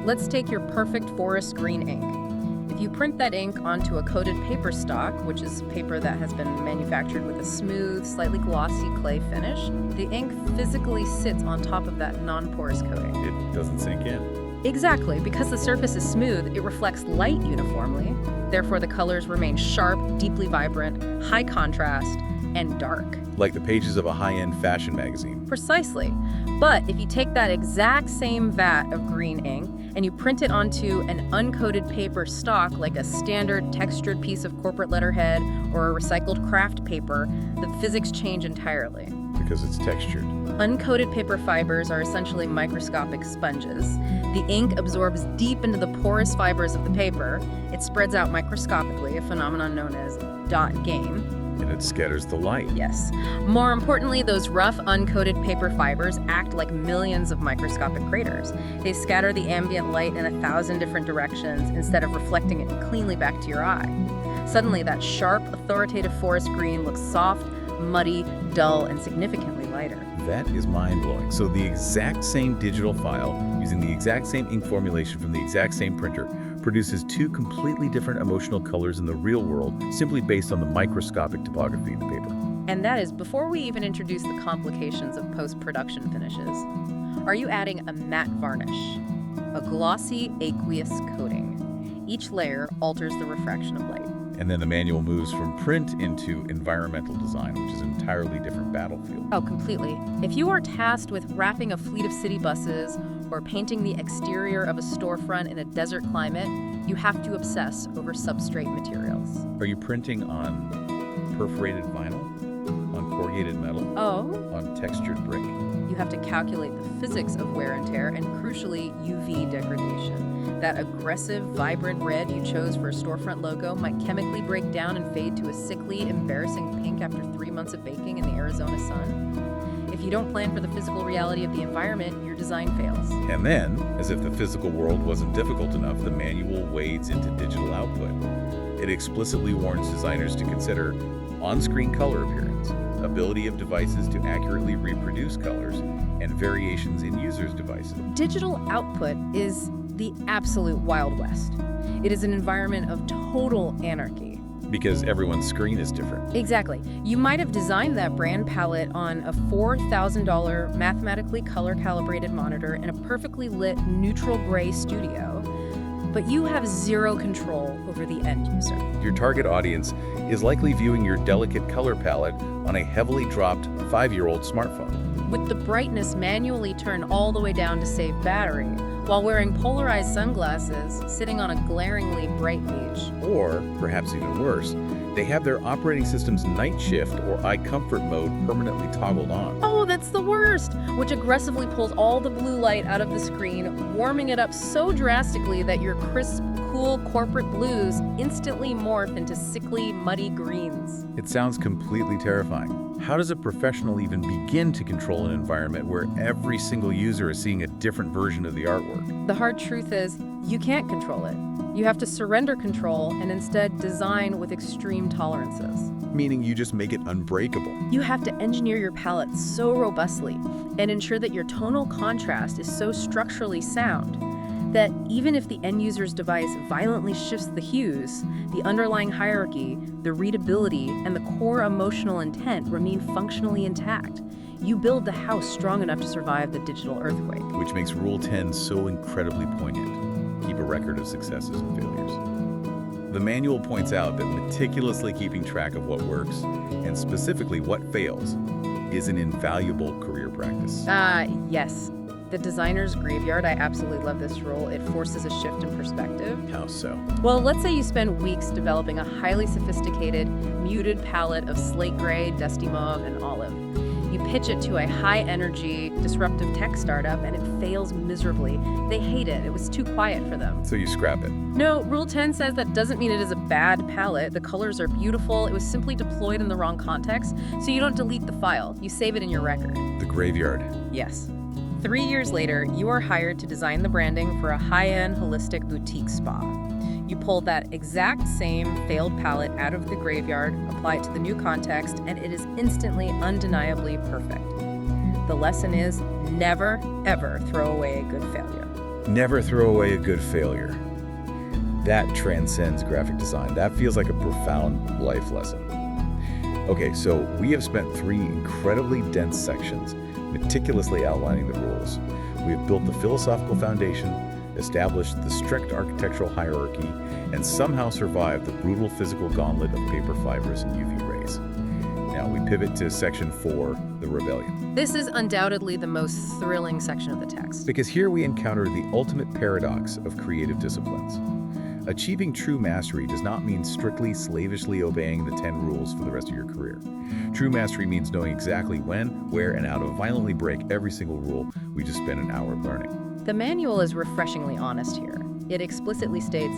Let's take your perfect forest green ink. If you print that ink onto a coated paper stock, which is paper that has been manufactured with a smooth, slightly glossy clay finish, the ink physically sits on top of that non-porous coating. It doesn't sink in. Exactly. Because the surface is smooth, it reflects light uniformly. Therefore, the colors remain sharp, deeply vibrant, high contrast, and dark. Like the pages of a high-end fashion magazine. Precisely. But if you take that exact same vat of green ink and you print it onto an uncoated paper stock like a standard textured piece of corporate letterhead or a recycled craft paper, the physics change entirely. Because it's textured. Uncoated paper fibers are essentially microscopic sponges. The ink absorbs deep into the porous fibers of the paper. It spreads out microscopically, a phenomenon known as dot gain. And it scatters the light. Yes. More importantly, those rough, uncoated paper fibers act like millions of microscopic craters. They scatter the ambient light in 1,000 different directions instead of reflecting it cleanly back to your eye. Suddenly, that sharp, authoritative forest green looks soft, muddy, dull, and significantly lighter. That is mind-blowing. So the exact same digital file, using the exact same ink formulation from the exact same printer, produces two completely different emotional colors in the real world, simply based on the microscopic topography of the paper. And that is before we even introduce the complications of post-production finishes. Are you adding a matte varnish? A glossy, aqueous coating. Each layer alters the refraction of light. And then the manual moves from print into environmental design, which is an entirely different battlefield. Oh, completely. If you are tasked with wrapping a fleet of city buses or painting the exterior of a storefront in a desert climate, you have to obsess over substrate materials. Are you printing on perforated vinyl, on corrugated metal, on textured brick? You have to calculate the physics of wear and tear and, crucially, UV degradation. That aggressive, vibrant red you chose for a storefront logo might chemically break down and fade to a sickly, embarrassing pink after 3 months of baking in the Arizona sun. If you don't plan for the physical reality of the environment, your design fails. And then, as if the physical world wasn't difficult enough, the manual wades into digital output. It explicitly warns designers to consider on-screen color appearance, ability of devices to accurately reproduce colors, and variations in users' devices. Digital output is the absolute Wild West. It is an environment of total anarchy. Because everyone's screen is different. Exactly. You might have designed that brand palette on a $4,000 mathematically color-calibrated monitor in a perfectly lit neutral gray studio, but you have zero control over the end user. Your target audience is likely viewing your delicate color palette on a heavily dropped 5-year-old smartphone. With the brightness manually turned all the way down to save battery, while wearing polarized sunglasses, sitting on a glaringly bright beach. Or, perhaps even worse, they have their operating system's night shift or eye comfort mode permanently toggled on. Oh, that's the worst! Which aggressively pulls all the blue light out of the screen, warming it up so drastically that your crisp, cool corporate blues instantly morph into sickly, muddy greens. It sounds completely terrifying. How does a professional even begin to control an environment where every single user is seeing a different version of the artwork? The hard truth is, you can't control it. You have to surrender control and instead design with extreme tolerances. Meaning you just make it unbreakable. You have to engineer your palette so robustly and ensure that your tonal contrast is so structurally sound that even if the end user's device violently shifts the hues, the underlying hierarchy, the readability, and the core emotional intent remain functionally intact. You build the house strong enough to survive the digital earthquake. Which makes Rule 10 so incredibly poignant. Keep a record of successes and failures. The manual points out that meticulously keeping track of what works, and specifically what fails, is an invaluable career practice. Yes. The designer's graveyard, I absolutely love this rule. It forces a shift in perspective. How so? Well, let's say you spend weeks developing a highly sophisticated, muted palette of slate gray, dusty mauve, and olive. You pitch it to a high-energy, disruptive tech startup, and it fails miserably. They hate it. It was too quiet for them. So you scrap it. No, Rule 10 says that doesn't mean it is a bad palette. The colors are beautiful. It was simply deployed in the wrong context, so you don't delete the file. You save it in your record. The graveyard. Yes. 3 years later, you are hired to design the branding for a high-end holistic boutique spa. You pull that exact same failed palette out of the graveyard, apply it to the new context, and it is instantly, undeniably perfect. The lesson is never, ever throw away a good failure. Never throw away a good failure. That transcends graphic design. That feels like a profound life lesson. Okay, so we have spent 3 incredibly dense sections meticulously outlining the rules. We have built the philosophical foundation, established the strict architectural hierarchy, and somehow survived the brutal physical gauntlet of paper fibers and UV rays. Now we pivot to section 4, the rebellion. This is undoubtedly the most thrilling section of the text. Because here we encounter the ultimate paradox of creative disciplines. Achieving true mastery does not mean strictly slavishly obeying the 10 rules for the rest of your career. True mastery means knowing exactly when, where, and how to violently break every single rule we just spent an hour learning. The manual is refreshingly honest here. It explicitly states,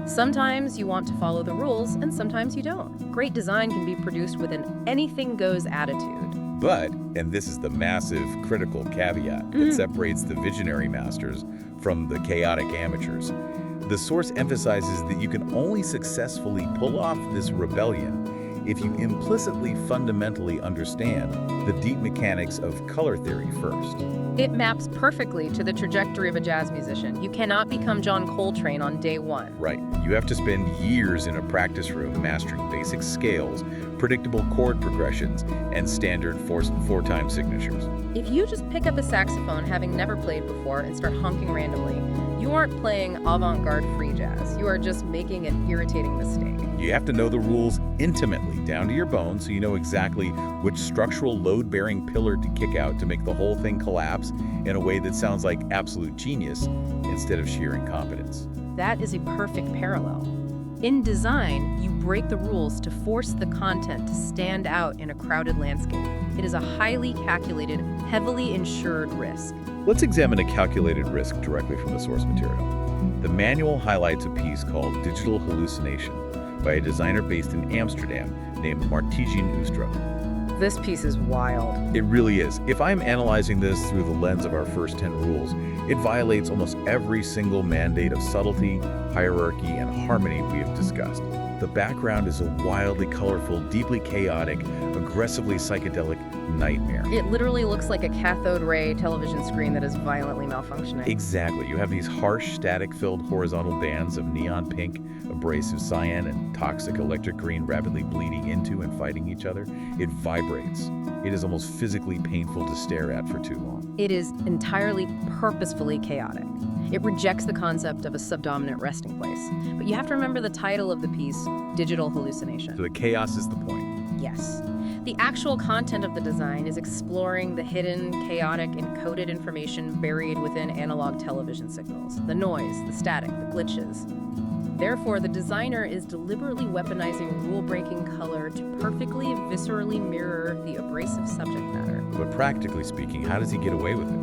sometimes you want to follow the rules and sometimes you don't. Great design can be produced with an anything-goes attitude. But, and this is the massive critical caveat that separates the visionary masters from the chaotic amateurs, the source emphasizes that you can only successfully pull off this rebellion if you implicitly fundamentally understand the deep mechanics of color theory first. It maps perfectly to the trajectory of a jazz musician. You cannot become John Coltrane on day one. Right. You have to spend years in a practice room mastering basic scales, predictable chord progressions, and standard four-time signatures. If you just pick up a saxophone having never played before and start honking randomly, you aren't playing avant-garde free jazz. You are just making an irritating mistake. You have to know the rules intimately, down to your bones, so you know exactly which structural load-bearing pillar to kick out to make the whole thing collapse in a way that sounds like absolute genius instead of sheer incompetence. That is a perfect parallel. In design, you break the rules to force the content to stand out in a crowded landscape. It is a highly calculated, heavily insured risk. Let's examine a calculated risk directly from the source material. The manual highlights a piece called Digital Hallucination by a designer based in Amsterdam named Martijn Oostra. This piece is wild. It really is. If I'm analyzing this through the lens of our first 10 rules, it violates almost every single mandate of subtlety, hierarchy, and harmony we have discussed. The background is a wildly colorful, deeply chaotic, aggressively psychedelic nightmare. It literally looks like a cathode ray television screen that is violently malfunctioning. Exactly. You have these harsh, static-filled horizontal bands of neon pink, abrasive cyan, and toxic electric green rapidly bleeding into and fighting each other. It vibrates. It is almost physically painful to stare at for too long. It is entirely purposefully chaotic. It rejects the concept of a subdominant resting place. But you have to remember the title of the piece, Digital Hallucination. So the chaos is the point. Yes. The actual content of the design is exploring the hidden, chaotic, encoded information buried within analog television signals. The noise, the static, the glitches. Therefore, the designer is deliberately weaponizing rule-breaking color to perfectly, viscerally mirror the abrasive subject matter. But practically speaking, how does he get away with it?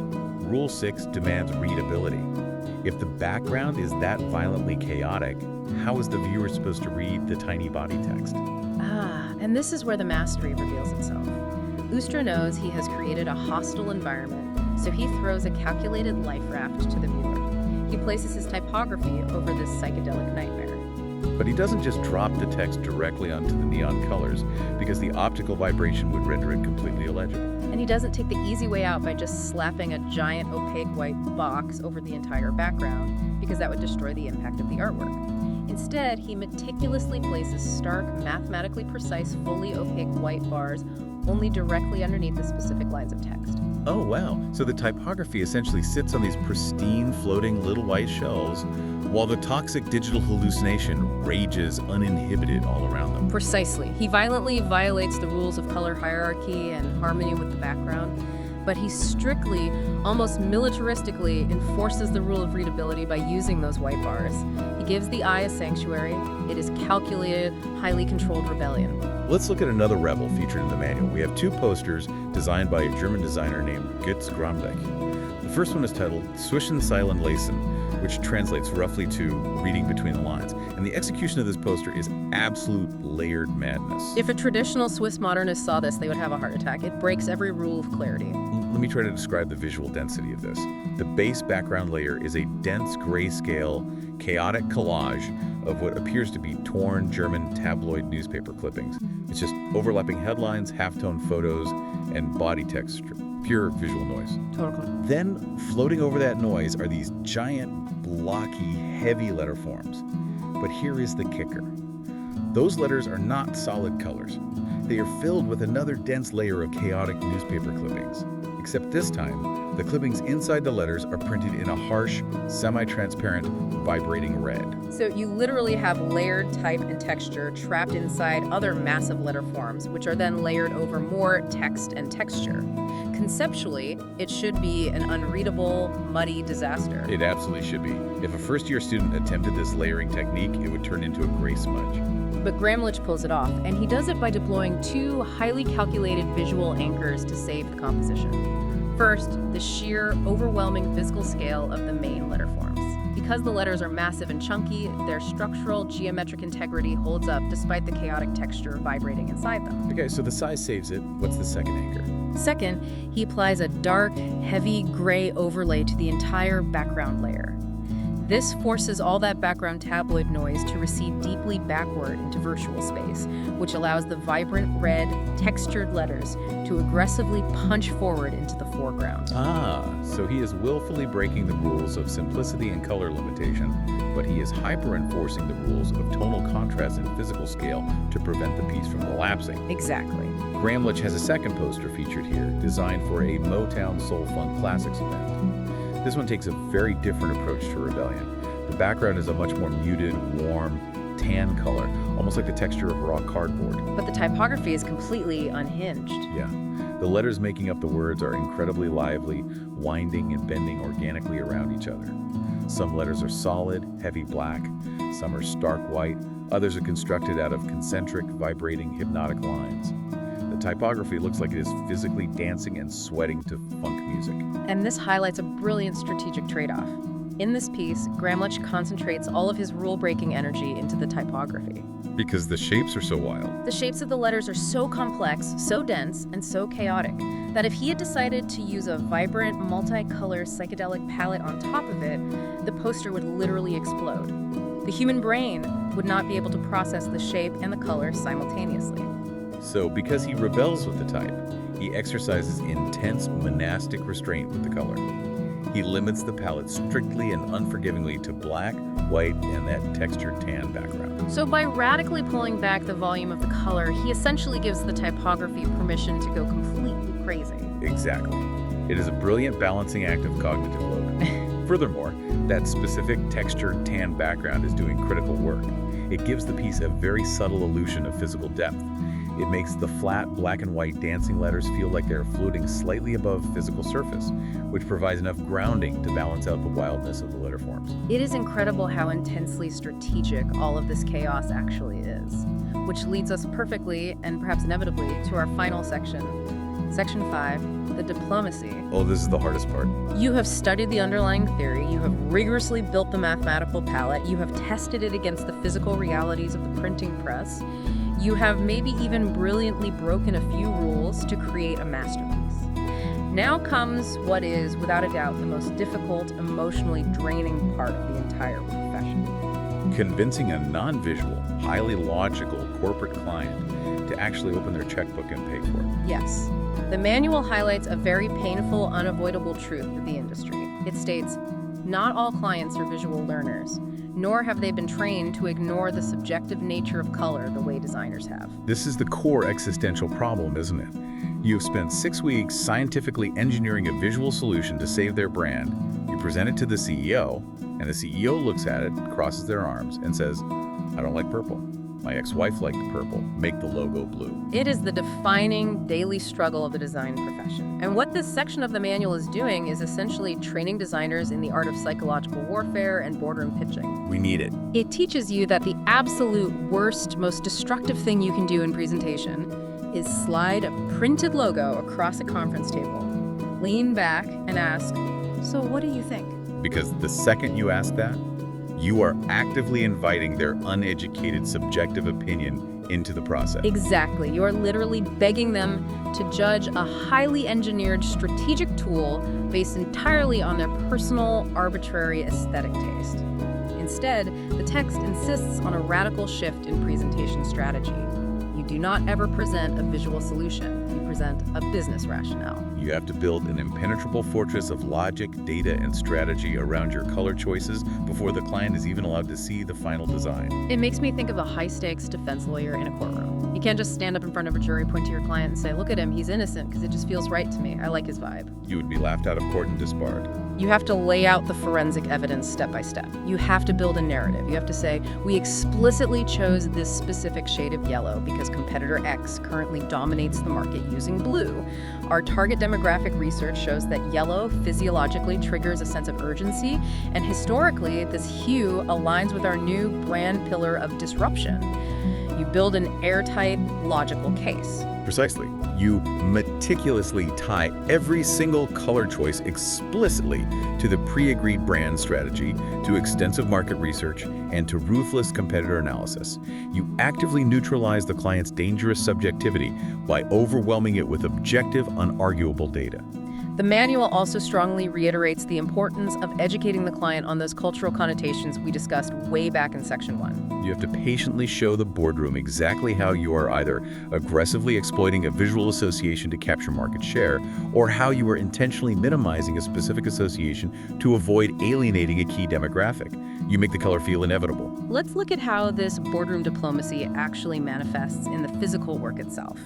Rule 6 demands readability. If the background is that violently chaotic, how is the viewer supposed to read the tiny body text? And this is where the mastery reveals itself. Oostra knows he has created a hostile environment, so he throws a calculated life raft to the viewer. He places his typography over this psychedelic nightmare. But he doesn't just drop the text directly onto the neon colors, because the optical vibration would render it completely illegible. And he doesn't take the easy way out by just slapping a giant opaque white box over the entire background, because that would destroy the impact of the artwork. Instead, he meticulously places stark, mathematically precise, fully opaque white bars only directly underneath the specific lines of text. Oh, wow. So the typography essentially sits on these pristine, floating little white shells, while the toxic digital hallucination rages uninhibited all around them. Precisely. He violently violates the rules of color hierarchy and harmony with the background, but he strictly, almost militaristically, enforces the rule of readability by using those white bars. He gives the eye a sanctuary. It is calculated, highly controlled rebellion. Let's look at another rebel featured in the manual. We have two posters designed by a German designer named Götz Grombeck. The first one is titled Zwischen Zeilen lesen, which translates roughly to reading between the lines. And the execution of this poster is absolute layered madness. If a traditional Swiss modernist saw this, they would have a heart attack. It breaks every rule of clarity. Let me try to describe the visual density of this. The base background layer is a dense grayscale, chaotic collage of what appears to be torn German tabloid newspaper clippings. It's just overlapping headlines, halftone photos, and body text, pure visual noise. Totally. Then, floating over that noise are these giant, blocky, heavy letter forms. But here is the kicker. Those letters are not solid colors. They are filled with another dense layer of chaotic newspaper clippings. Except this time, the clippings inside the letters are printed in a harsh, semi-transparent, vibrating red. So you literally have layered type and texture trapped inside other massive letter forms, which are then layered over more text and texture. Conceptually, it should be an unreadable, muddy disaster. It absolutely should be. If a first-year student attempted this layering technique, it would turn into a gray smudge. But Gramlich pulls it off, and he does it by deploying two highly calculated visual anchors to save the composition. First, the sheer, overwhelming physical scale of the main letter forms. Because the letters are massive and chunky, their structural geometric integrity holds up despite the chaotic texture vibrating inside them. Okay, so the size saves it. What's the second anchor? Second, he applies a dark, heavy gray overlay to the entire background layer. This forces all that background tabloid noise to recede deeply backward into virtual space, which allows the vibrant red, textured letters to aggressively punch forward into the foreground. So he is willfully breaking the rules of simplicity and color limitation, but he is hyper-enforcing the rules of tonal contrast and physical scale to prevent the piece from collapsing. Exactly. Gramlich has a second poster featured here, designed for a Motown Soul Funk Classics event. This one takes a very different approach to Rebellion. The background is a much more muted, warm, tan color, almost like the texture of raw cardboard. But the typography is completely unhinged. Yeah. The letters making up the words are incredibly lively, winding and bending organically around each other. Some letters are solid, heavy black. Some are stark white. Others are constructed out of concentric, vibrating, hypnotic lines. The typography looks like it is physically dancing and sweating to funk music. And this highlights a brilliant strategic trade-off. In this piece, Gramlich concentrates all of his rule-breaking energy into the typography. Because the shapes are so wild. The shapes of the letters are so complex, so dense, and so chaotic that if he had decided to use a vibrant, multicolor psychedelic palette on top of it, the poster would literally explode. The human brain would not be able to process the shape and the color simultaneously. So, because he rebels with the type, he exercises intense monastic restraint with the color. He limits the palette strictly and unforgivingly to black, white, and that textured tan background. So by radically pulling back the volume of the color, he essentially gives the typography permission to go completely crazy. Exactly. It is a brilliant balancing act of cognitive load. Furthermore, that specific textured tan background is doing critical work. It gives the piece a very subtle illusion of physical depth. It makes the flat black and white dancing letters feel like they're floating slightly above physical surface, which provides enough grounding to balance out the wildness of the letter forms. It is incredible how intensely strategic all of this chaos actually is, which leads us perfectly and perhaps inevitably to our final section. Section 5, the diplomacy. Oh, this is the hardest part. You have studied the underlying theory, you have rigorously built the mathematical palette, you have tested it against the physical realities of the printing press, you have maybe even brilliantly broken a few rules to create a masterpiece. Now comes what is, without a doubt, the most difficult, emotionally draining part of the entire profession. Convincing a non-visual, highly logical corporate client to actually open their checkbook and pay for it. Yes. The manual highlights a very painful, unavoidable truth of the industry. It states, not all clients are visual learners, nor have they been trained to ignore the subjective nature of color the way designers have. This is the core existential problem, isn't it? You've spent 6 weeks scientifically engineering a visual solution to save their brand. You present it to the CEO, and the CEO looks at it, crosses their arms, and says, I don't like purple. My ex-wife liked purple. Make the logo blue. It is the defining daily struggle of the design profession. And what this section of the manual is doing is essentially training designers in the art of psychological warfare and boardroom pitching. We need it. It teaches you that the absolute worst, most destructive thing you can do in presentation is slide a printed logo across a conference table, lean back, and ask, so what do you think? Because the second you ask that, you are actively inviting their uneducated subjective opinion into the process. Exactly. You are literally begging them to judge a highly engineered strategic tool based entirely on their personal, arbitrary aesthetic taste. Instead, the text insists on a radical shift in presentation strategy. You do not ever present a visual solution. You present a business rationale. You have to build an impenetrable fortress of logic, data, and strategy around your color choices before the client is even allowed to see the final design. It makes me think of a high-stakes defense lawyer in a courtroom. You can't just stand up in front of a jury, point to your client, and say, look at him, he's innocent, because it just feels right to me. I like his vibe. You would be laughed out of court and disbarred. You have to lay out the forensic evidence step by step. You have to build a narrative. You have to say, we explicitly chose this specific shade of yellow because competitor X currently dominates the market using blue. Our target demographic research shows that yellow physiologically triggers a sense of urgency, and historically, this hue aligns with our new brand pillar of disruption. You build an airtight, logical case. Precisely. You meticulously tie every single color choice explicitly to the pre-agreed brand strategy, to extensive market research, and to ruthless competitor analysis. You actively neutralize the client's dangerous subjectivity by overwhelming it with objective, unarguable data. The manual also strongly reiterates the importance of educating the client on those cultural connotations we discussed way back in Section 1. You have to patiently show the boardroom exactly how you are either aggressively exploiting a visual association to capture market share, or how you are intentionally minimizing a specific association to avoid alienating a key demographic. You make the color feel inevitable. Let's look at how this boardroom diplomacy actually manifests in the physical work itself.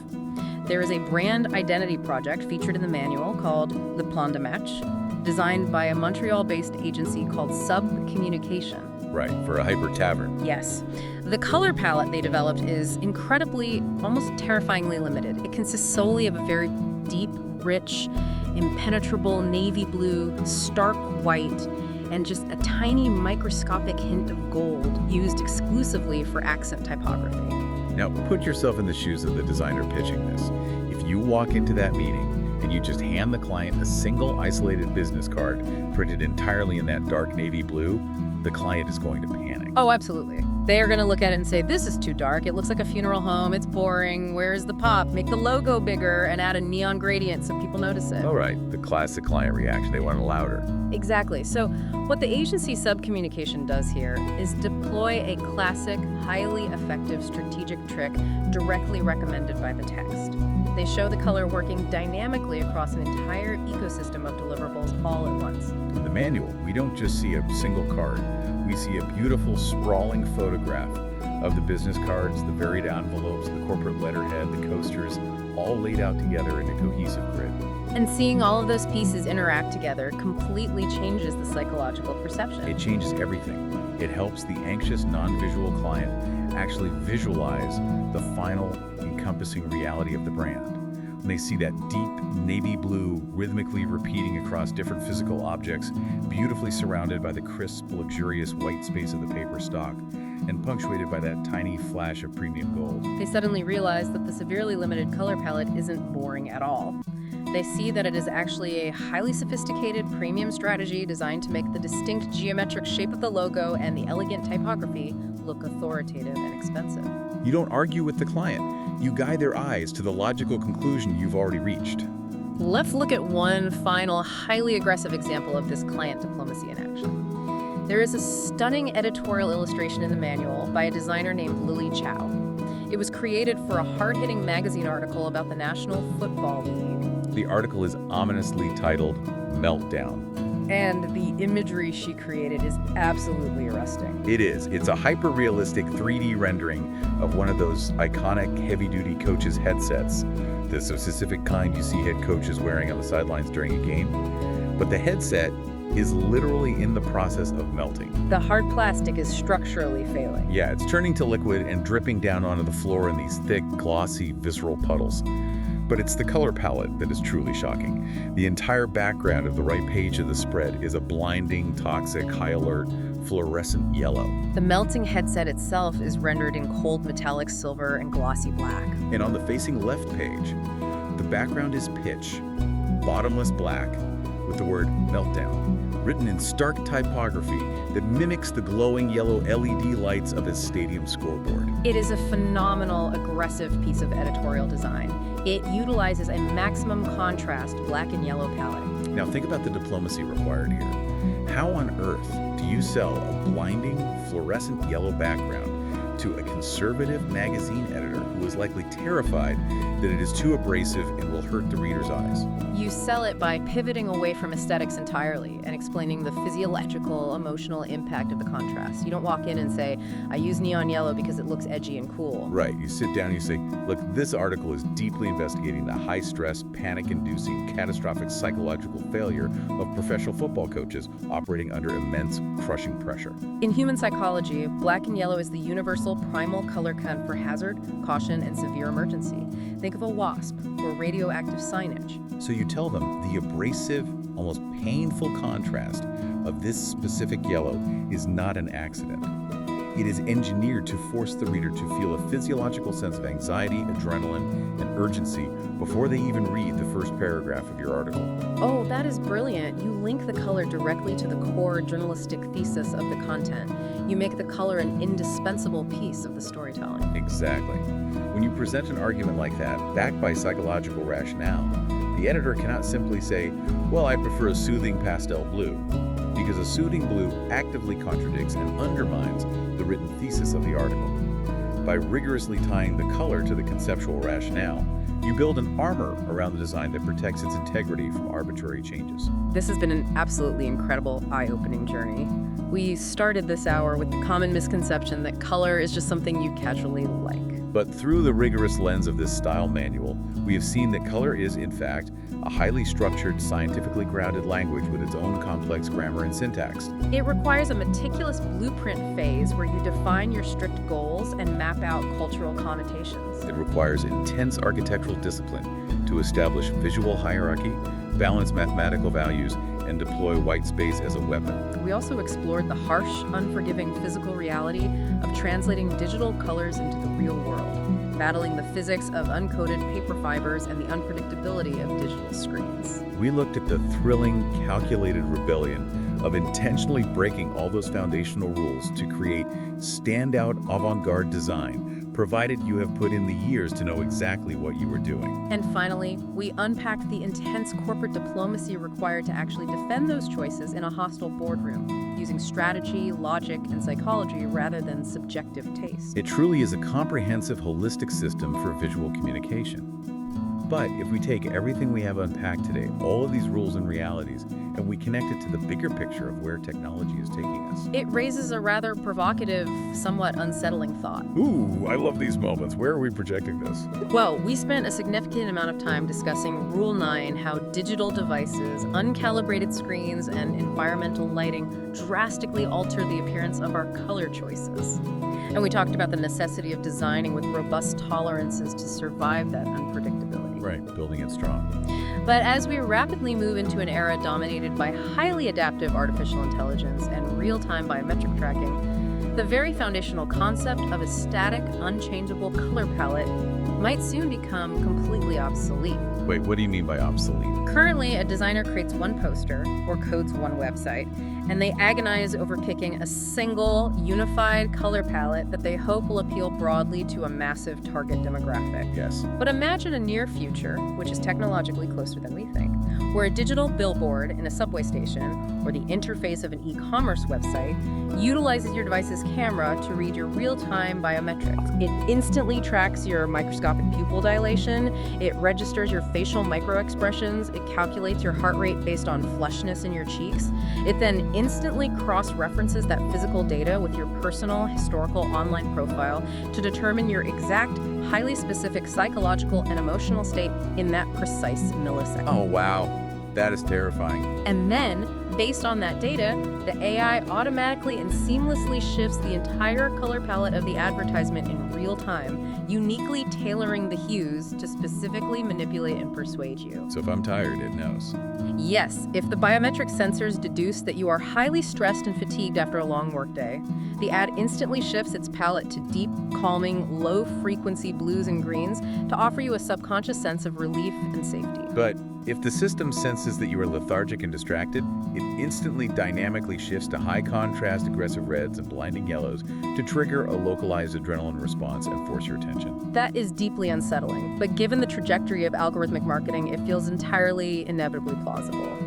There is a brand identity project featured in the manual called Le Plan de Match, designed by a Montreal-based agency called Sub Communication. Right, for a hyper tavern. Yes. The color palette they developed is incredibly, almost terrifyingly limited. It consists solely of a very deep, rich, impenetrable navy blue, stark white, and just a tiny microscopic hint of gold used exclusively for accent typography. Now, put yourself in the shoes of the designer pitching this. If you walk into that meeting and you just hand the client a single isolated business card printed entirely in that dark navy blue, the client is going to panic. Oh, absolutely. They are going to look at it and say, this is too dark. It looks like a funeral home. It's boring. Where's the pop? Make the logo bigger and add a neon gradient so people notice it. All right, the classic client reaction. They want it louder. Exactly. So what the agency Subcommunication does here is deploy a classic, highly effective strategic trick directly recommended by the text. They show the color working dynamically across an entire ecosystem of deliverables all at once. In the manual, we don't just see a single card. We see a beautiful, sprawling photograph of the business cards, the varied envelopes, the corporate letterhead, the coasters, all laid out together in a cohesive grid. And seeing all of those pieces interact together completely changes the psychological perception. It changes everything. It helps the anxious, non-visual client actually visualize the final, encompassing reality of the brand. When they see that deep navy blue rhythmically repeating across different physical objects, beautifully surrounded by the crisp, luxurious white space of the paper stock, and punctuated by that tiny flash of premium gold. They suddenly realize that the severely limited color palette isn't boring at all. They see that it is actually a highly sophisticated premium strategy designed to make the distinct geometric shape of the logo and the elegant typography look authoritative and expensive. You don't argue with the client. You guide their eyes to the logical conclusion you've already reached. Let's look at one final, highly aggressive example of this client diplomacy in action. There is a stunning editorial illustration in the manual by a designer named Lily Chow. It was created for a hard-hitting magazine article about the National Football League. The article is ominously titled Meltdown. And the imagery she created is absolutely arresting. It is. It's a hyper-realistic 3D rendering of one of those iconic heavy-duty coaches' headsets, the specific kind you see head coaches wearing on the sidelines during a game. But the headset is literally in the process of melting. The hard plastic is structurally failing. Yeah, it's turning to liquid and dripping down onto the floor in these thick, glossy, visceral puddles. But it's the color palette that is truly shocking. The entire background of the right page of the spread is a blinding, toxic, high-alert, fluorescent yellow. The melting headset itself is rendered in cold metallic silver and glossy black. And on the facing left page, the background is pitch, bottomless black, with the word meltdown, written in stark typography that mimics the glowing yellow LED lights of a stadium scoreboard. It is a phenomenal, aggressive piece of editorial design. It utilizes a maximum contrast black and yellow palette. Now think about the diplomacy required here. How on earth do you sell a blinding, fluorescent yellow background to a conservative magazine editor who is likely terrified that it is too abrasive and will hurt the reader's eyes. You sell it by pivoting away from aesthetics entirely and explaining the physiological, emotional impact of the contrast. You don't walk in and say, I use neon yellow because it looks edgy and cool. Right. You sit down and you say, look, this article is deeply investigating the high-stress, panic-inducing, catastrophic psychological failure of professional football coaches operating under immense, crushing pressure. In human psychology, black and yellow is the universal primal color code for hazard, caution, and severe emergency. Think of a wasp or radioactive signage. So you tell them the abrasive, almost painful contrast of this specific yellow is not an accident. It is engineered to force the reader to feel a physiological sense of anxiety, adrenaline, and urgency before they even read the first paragraph of your article. Oh, that is brilliant. You link the color directly to the core journalistic thesis of the content. You make the color an indispensable piece of the storytelling. Exactly. When you present an argument like that, backed by psychological rationale, the editor cannot simply say, well, I prefer a soothing pastel blue, because a soothing blue actively contradicts and undermines the written thesis of the article. By rigorously tying the color to the conceptual rationale, you build an armor around the design that protects its integrity from arbitrary changes. This has been an absolutely incredible, eye-opening journey. We started this hour with the common misconception that color is just something you casually like. But through the rigorous lens of this style manual, we have seen that color is, in fact, a highly structured, scientifically grounded language with its own complex grammar and syntax. It requires a meticulous blueprint phase where you define your strict goals and map out cultural connotations. It requires intense architectural discipline to establish visual hierarchy, balance mathematical values, and deploy white space as a weapon. We also explored the harsh, unforgiving physical reality of translating digital colors into the real world, battling the physics of uncoated paper fibers and the unpredictability of digital screens. We looked at the thrilling, calculated rebellion of intentionally breaking all those foundational rules to create standout avant-garde design, provided you have put in the years to know exactly what you were doing. And finally, we unpacked the intense corporate diplomacy required to actually defend those choices in a hostile boardroom, using strategy, logic, and psychology rather than subjective taste. It truly is a comprehensive, holistic system for visual communication. But if we take everything we have unpacked today, all of these rules and realities, and we connect it to the bigger picture of where technology is taking us. It raises a rather provocative, somewhat unsettling thought. Ooh, I love these moments. Where are we projecting this? Well, we spent a significant amount of time discussing Rule 9, how digital devices, uncalibrated screens, and environmental lighting drastically alter the appearance of our color choices. And we talked about the necessity of designing with robust tolerances to survive that unpredictability. Right, building it strong. But as we rapidly move into an era dominated by highly adaptive artificial intelligence and real-time biometric tracking, the very foundational concept of a static, unchangeable color palette might soon become completely obsolete. Wait, what do you mean by obsolete? Currently, a designer creates one poster or codes one website, and they agonize over picking a single, unified color palette that they hope will appeal broadly to a massive target demographic. Yes. But imagine a near future, which is technologically closer than we think, where a digital billboard in a subway station or the interface of an e-commerce website utilizes your device's camera to read your real-time biometrics. It instantly tracks your microscopic pupil dilation, it registers your facial microexpressions, it calculates your heart rate based on flushness in your cheeks. It then instantly cross-references that physical data with your personal historical online profile to determine your exact, highly specific psychological and emotional state in that precise millisecond. Oh, wow. That is terrifying. And then, based on that data, the AI automatically and seamlessly shifts the entire color palette of the advertisement in real time, uniquely tailoring the hues to specifically manipulate and persuade you. So if I'm tired, it knows. Yes, if the biometric sensors deduce that you are highly stressed and fatigued after a long workday, the ad instantly shifts its palette to deep, calming, low-frequency blues and greens to offer you a subconscious sense of relief and safety. But if the system senses that you are lethargic and distracted, it instantly dynamically shifts to high-contrast aggressive reds and blinding yellows to trigger a localized adrenaline response and force your attention. That is deeply unsettling, but given the trajectory of algorithmic marketing, it feels entirely inevitably plausible.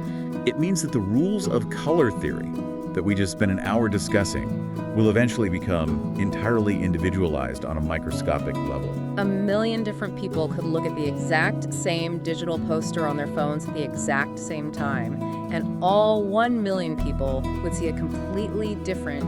It means that the rules of color theory, that we just spent an hour discussing will eventually become entirely individualized on a microscopic level. 1,000,000 different people could look at the exact same digital poster on their phones at the exact same time, and all 1,000,000 people would see a completely different,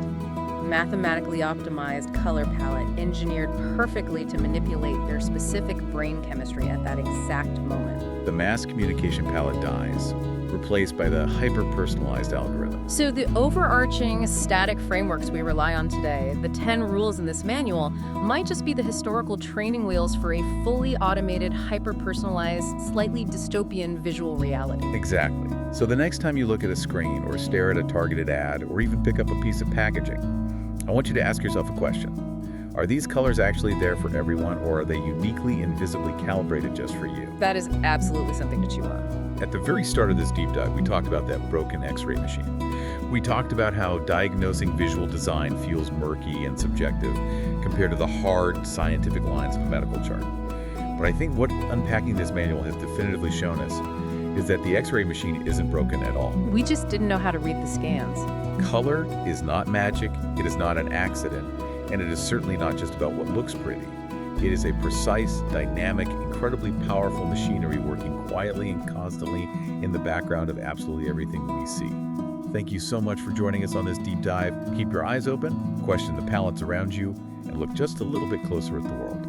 mathematically optimized color palette engineered perfectly to manipulate their specific brain chemistry at that exact moment. The mass communication palette dies, replaced by the hyper-personalized algorithm. So the overarching static frameworks we rely on today, the 10 rules in this manual, might just be the historical training wheels for a fully automated, hyper-personalized, slightly dystopian visual reality. Exactly. So the next time you look at a screen or stare at a targeted ad or even pick up a piece of packaging, I want you to ask yourself a question. Are these colors actually there for everyone, or are they uniquely and visibly calibrated just for you? That is absolutely something to chew on. At the very start of this deep dive, we talked about that broken X-ray machine. We talked about how diagnosing visual design feels murky and subjective compared to the hard scientific lines of a medical chart. But I think what unpacking this manual has definitively shown us is that the X-ray machine isn't broken at all. We just didn't know how to read the scans. Color is not magic, it is not an accident, and it is certainly not just about what looks pretty. It is a precise, dynamic, incredibly powerful machinery working quietly and constantly in the background of absolutely everything we see. Thank you so much for joining us on this deep dive. Keep your eyes open, question the palettes around you, and look just a little bit closer at the world.